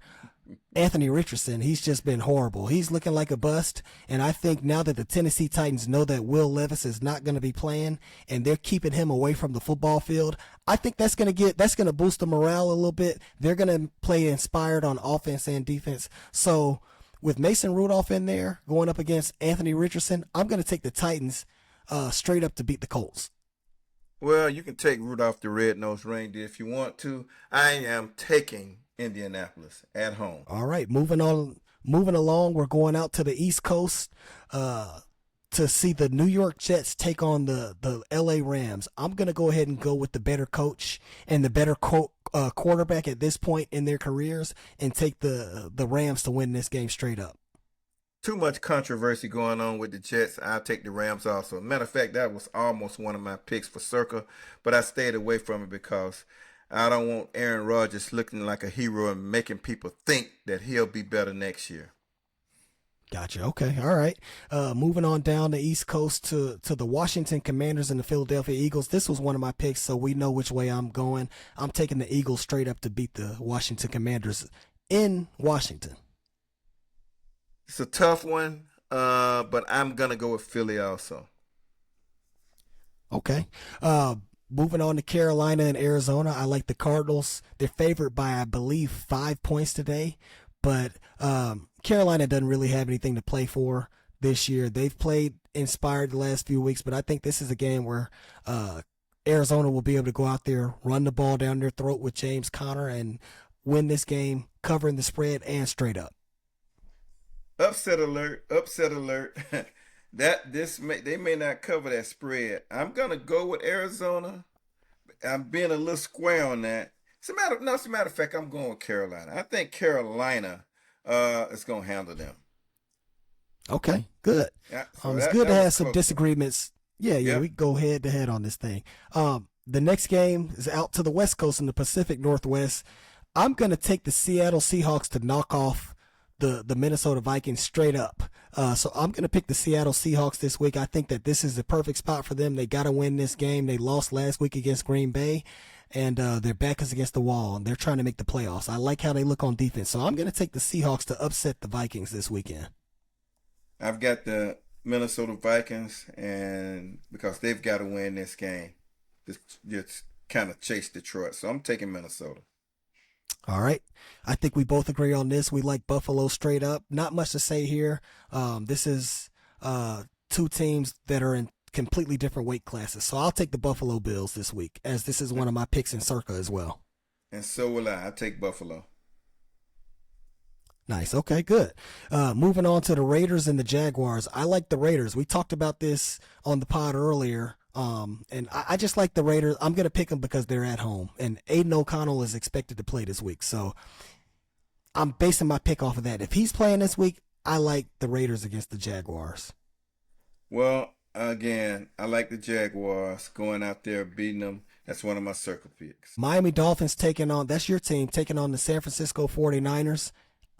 Anthony Richardson, he's just been horrible. He's looking like a bust, and I think now that the Tennessee Titans know that Will Levis is not going to be playing and they're keeping him away from the football field, I think that's going to boost the morale a little bit. They're going to play inspired on offense and defense. So with Mason Rudolph in there going up against Anthony Richardson, I'm going to take the Titans straight up to beat the Colts. Well, you can take Rudolph the Red-Nosed Reindeer if you want to. I am taking Indianapolis at home. All right, moving along, we're going out to the East Coast to see the New York Jets take on the LA Rams. I'm going to go ahead and go with the better coach and the better quarterback at this point in their careers and take the Rams to win this game straight up. Too much controversy going on with the Jets. I'll take the Rams also. Matter of fact, that was almost one of my picks for Circa, but I stayed away from it because I don't want Aaron Rodgers looking like a hero and making people think that he'll be better next year. Gotcha. Okay. All right. Moving on down the East Coast to the Washington Commanders and the Philadelphia Eagles. This was one of my picks, so we know which way I'm going. I'm taking the Eagles straight up to beat the Washington Commanders in Washington. It's a tough one, but I'm gonna go with Philly also. Okay. Moving on to Carolina and Arizona, I like the Cardinals. They're favored by, I believe, 5 points today, but Carolina doesn't really have anything to play for this year. They've played inspired the last few weeks, but I think this is a game where Arizona will be able to go out there, run the ball down their throat with James Conner, and win this game, covering the spread and straight up. Upset alert! Upset alert! They may not cover that spread. I'm gonna go with Arizona. I'm being a little square on that. As a matter of fact, I'm going with Carolina. I think Carolina is gonna handle them. Okay, good. Yeah, so It's that good to that was have some close. disagreements. Yeah, Yeah. we can go head to head on this thing. The next game is out to the West Coast in the Pacific Northwest. I'm going to take the Seattle Seahawks to knock off the Minnesota Vikings straight up. So I'm going to pick the Seattle Seahawks this week. I think that this is the perfect spot for them. They got to win this game. They lost last week against Green Bay, and their back is against the wall, and they're trying to make the playoffs. I like how they look on defense. So I'm going to take the Seahawks to upset the Vikings this weekend. I've got the Minnesota Vikings, and because they've got to win this game, just kind of chase Detroit. So I'm taking Minnesota. All right. I think we both agree on this. We like Buffalo straight up. Not much to say here. This is two teams that are in completely different weight classes. So I'll take the Buffalo Bills this week, as this is one of my picks in Circa as well. And so will I. I take Buffalo. Nice. Okay, good. Moving on to the Raiders and the Jaguars. I like the Raiders. We talked about this on the pod earlier. And I just like the Raiders. I'm going to pick them because they're at home. And Aiden O'Connell is expected to play this week. So I'm basing my pick off of that. If he's playing this week, I like the Raiders against the Jaguars. Well, again, I like the Jaguars going out there beating them. That's one of my circle picks. Miami Dolphins that's your team, taking on the San Francisco 49ers.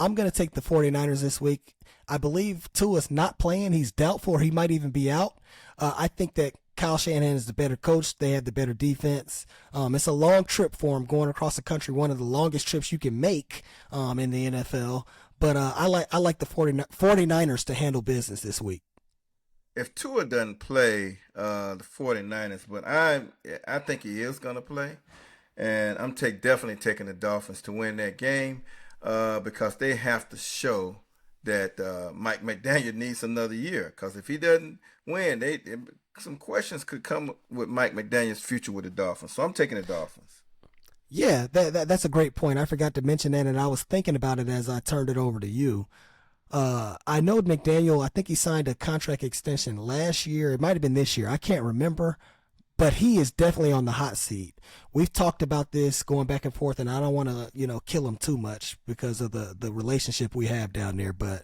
I'm going to take the 49ers this week. I believe Tua's not playing. He's doubtful, or he might even be out. I think that Kyle Shanahan is the better coach. They have the better defense. It's a long trip for him going across the country, one of the longest trips you can make in the NFL. But I like the 49ers to handle business this week. If Tua doesn't play the 49ers, but I think he is going to play. And I'm definitely taking the Dolphins to win that game because they have to show that Mike McDaniel needs another year. Because if he doesn't win, some questions could come with Mike McDaniel's future with the Dolphins. So I'm taking the Dolphins. Yeah, that's a great point. I forgot to mention that, and I was thinking about it as I turned it over to you. I know McDaniel, I think he signed a contract extension last year. It might have been this year. I can't remember. But he is definitely on the hot seat. We've talked about this going back and forth, and I don't want to, kill him too much because of the relationship we have down there. But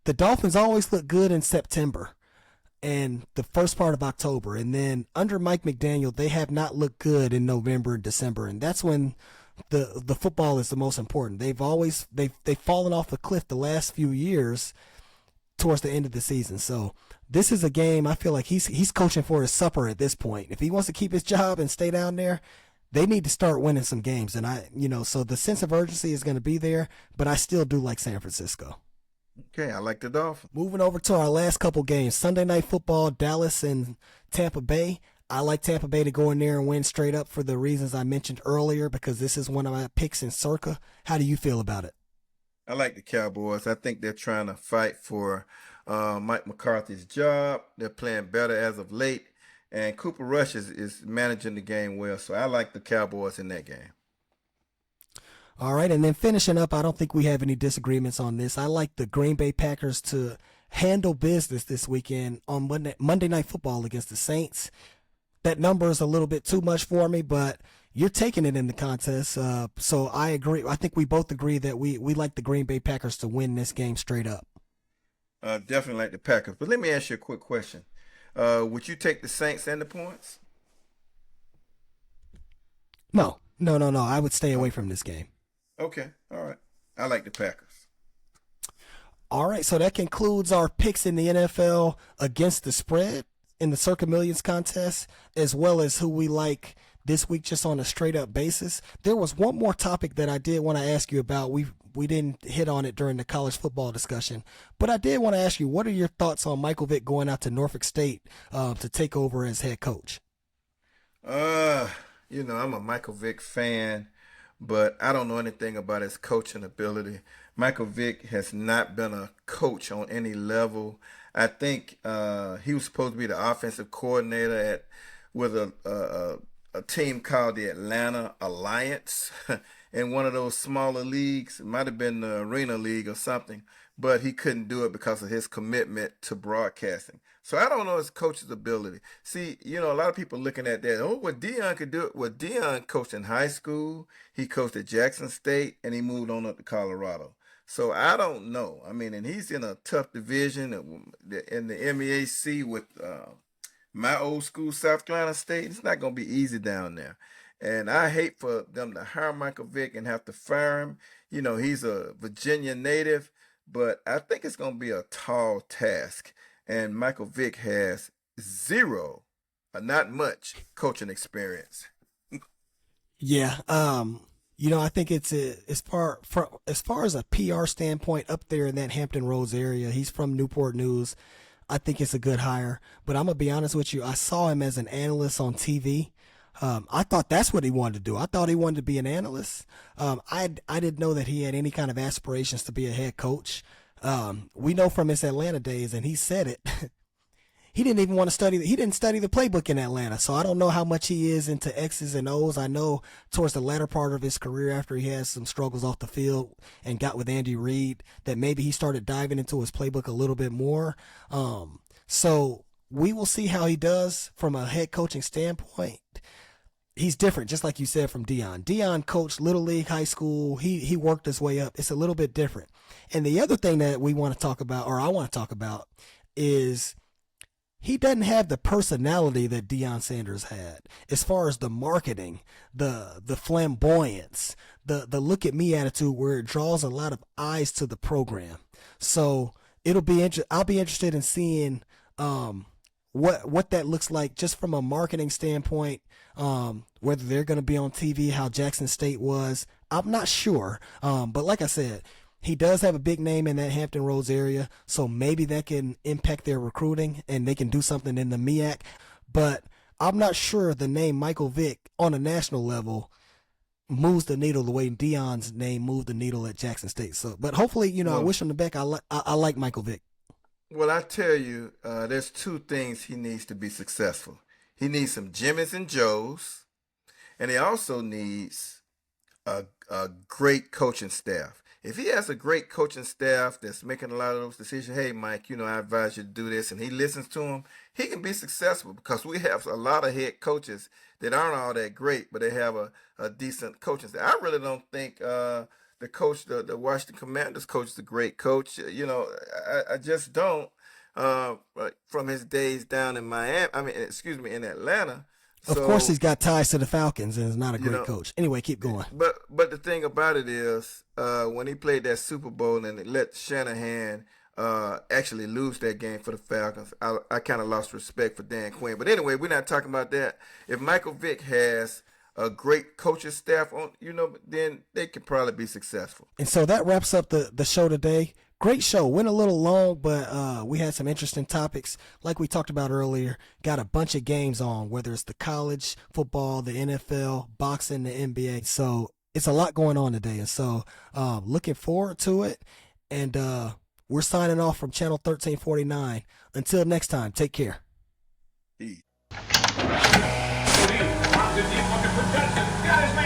the Dolphins always look good in September and the first part of October. And then under Mike McDaniel, they have not looked good in November and December. And that's when the football is the most important. They've fallen off the cliff the last few years towards the end of the season. So this is a game I feel like he's coaching for his supper at this point. If he wants to keep his job and stay down there, they need to start winning some games. And so the sense of urgency is going to be there, but I still do like San Francisco. Okay, I like the Dolphins. Moving over to our last couple games, Sunday Night Football, Dallas and Tampa Bay. I like Tampa Bay to go in there and win straight up for the reasons I mentioned earlier, because this is one of my picks in Circa. How do you feel about it? I like the Cowboys. I think they're trying to fight for Mike McCarthy's job. They're playing better as of late. And Cooper Rush is managing the game well. So I like the Cowboys in that game. All right, and then finishing up, I don't think we have any disagreements on this. I like the Green Bay Packers to handle business this weekend on Monday Night Football against the Saints. That number is a little bit too much for me, but you're taking it in the contest. So I agree. I think we both agree that we like the Green Bay Packers to win this game straight up. Definitely like the Packers. But let me ask you a quick question. Would you take the Saints and the points? No. I would stay away from this game. Okay. All right. I like the Packers. All right. So that concludes our picks in the NFL against the spread in the Circa Millions contest, as well as who we like this week just on a straight up basis. There was one more topic that I did want to ask you about. We didn't hit on it during the college football discussion, but I did want to ask you, what are your thoughts on Michael Vick going out to Norfolk State to take over as head coach? I'm a Michael Vick fan, but I don't know anything about his coaching ability. Michael Vick has not been a coach on any level. I think he was supposed to be the offensive coordinator with a team called the Atlanta Alliance in one of those smaller leagues. It might have been the Arena League or something, but he couldn't do it because of his commitment to broadcasting. So I don't know his coach's ability. See, a lot of people looking at that. Oh, what Deion could do it. Well, Deion coached in high school. He coached at Jackson State, and he moved on up to Colorado. So I don't know. I mean, and he's in a tough division in the MEAC with my old school, South Carolina State. It's not going to be easy down there. And I hate for them to hire Michael Vick and have to fire him. He's a Virginia native, but I think it's going to be a tall task. And Michael Vick has zero, not much, coaching experience. Yeah. I think it's as far as a PR standpoint up there in that Hampton Roads area. He's from Newport News. I think it's a good hire. But I'm gonna be honest with you. I saw him as an analyst on TV. I thought that's what he wanted to do. I thought he wanted to be an analyst. I didn't know that he had any kind of aspirations to be a head coach. We know from his Atlanta days, and he said it. He didn't even want to study. He didn't study the playbook in Atlanta. So I don't know how much he is into X's and O's. I know towards the latter part of his career, after he had some struggles off the field and got with Andy Reid, that maybe he started diving into his playbook a little bit more. So we will see how he does from a head coaching standpoint. He's different, just like you said, from Deion. Deion coached Little League, high school. He worked his way up. It's a little bit different. And the other thing that we want to talk about, or I want to talk about, is he doesn't have the personality that Deion Sanders had as far as the marketing, the flamboyance, the look at me attitude, where it draws a lot of eyes to the program. So I'll be interested in seeing what that looks like just from a marketing standpoint, whether they're going to be on TV, how Jackson State was. I'm not sure. But like I said, he does have a big name in that Hampton Roads area, so maybe that can impact their recruiting and they can do something in the MEAC. But I'm not sure the name Michael Vick on a national level moves the needle the way Deion's name moved the needle at Jackson State. So, but hopefully, I wish him the best. I like Michael Vick. Well, I tell you, there's two things he needs to be successful. He needs some Jimmys and Joes, and he also needs a great coaching staff. If he has a great coaching staff that's making a lot of those decisions, hey, Mike, I advise you to do this, and he listens to him, he can be successful, because we have a lot of head coaches that aren't all that great, but they have a decent coaching staff. I really don't think the coach, the Washington Commanders coach, is a great coach. I just don't. From his days down in in Atlanta. Of course, he's got ties to the Falcons and is not a great coach. Anyway, keep going. But the thing about it is, when he played that Super Bowl and it let Shanahan actually lose that game for the Falcons, I kind of lost respect for Dan Quinn. But anyway, we're not talking about that. If Michael Vick has a great coaching staff on, then they could probably be successful. And so that wraps up the show today. Great show. Went a little long, but we had some interesting topics. Like we talked about earlier, got a bunch of games on, whether it's the college football, the NFL, boxing, the NBA. So it's a lot going on today. And so looking forward to it. And we're signing off from Channel 1349. Until next time, take care. Deep, looking for Judson. Got his man.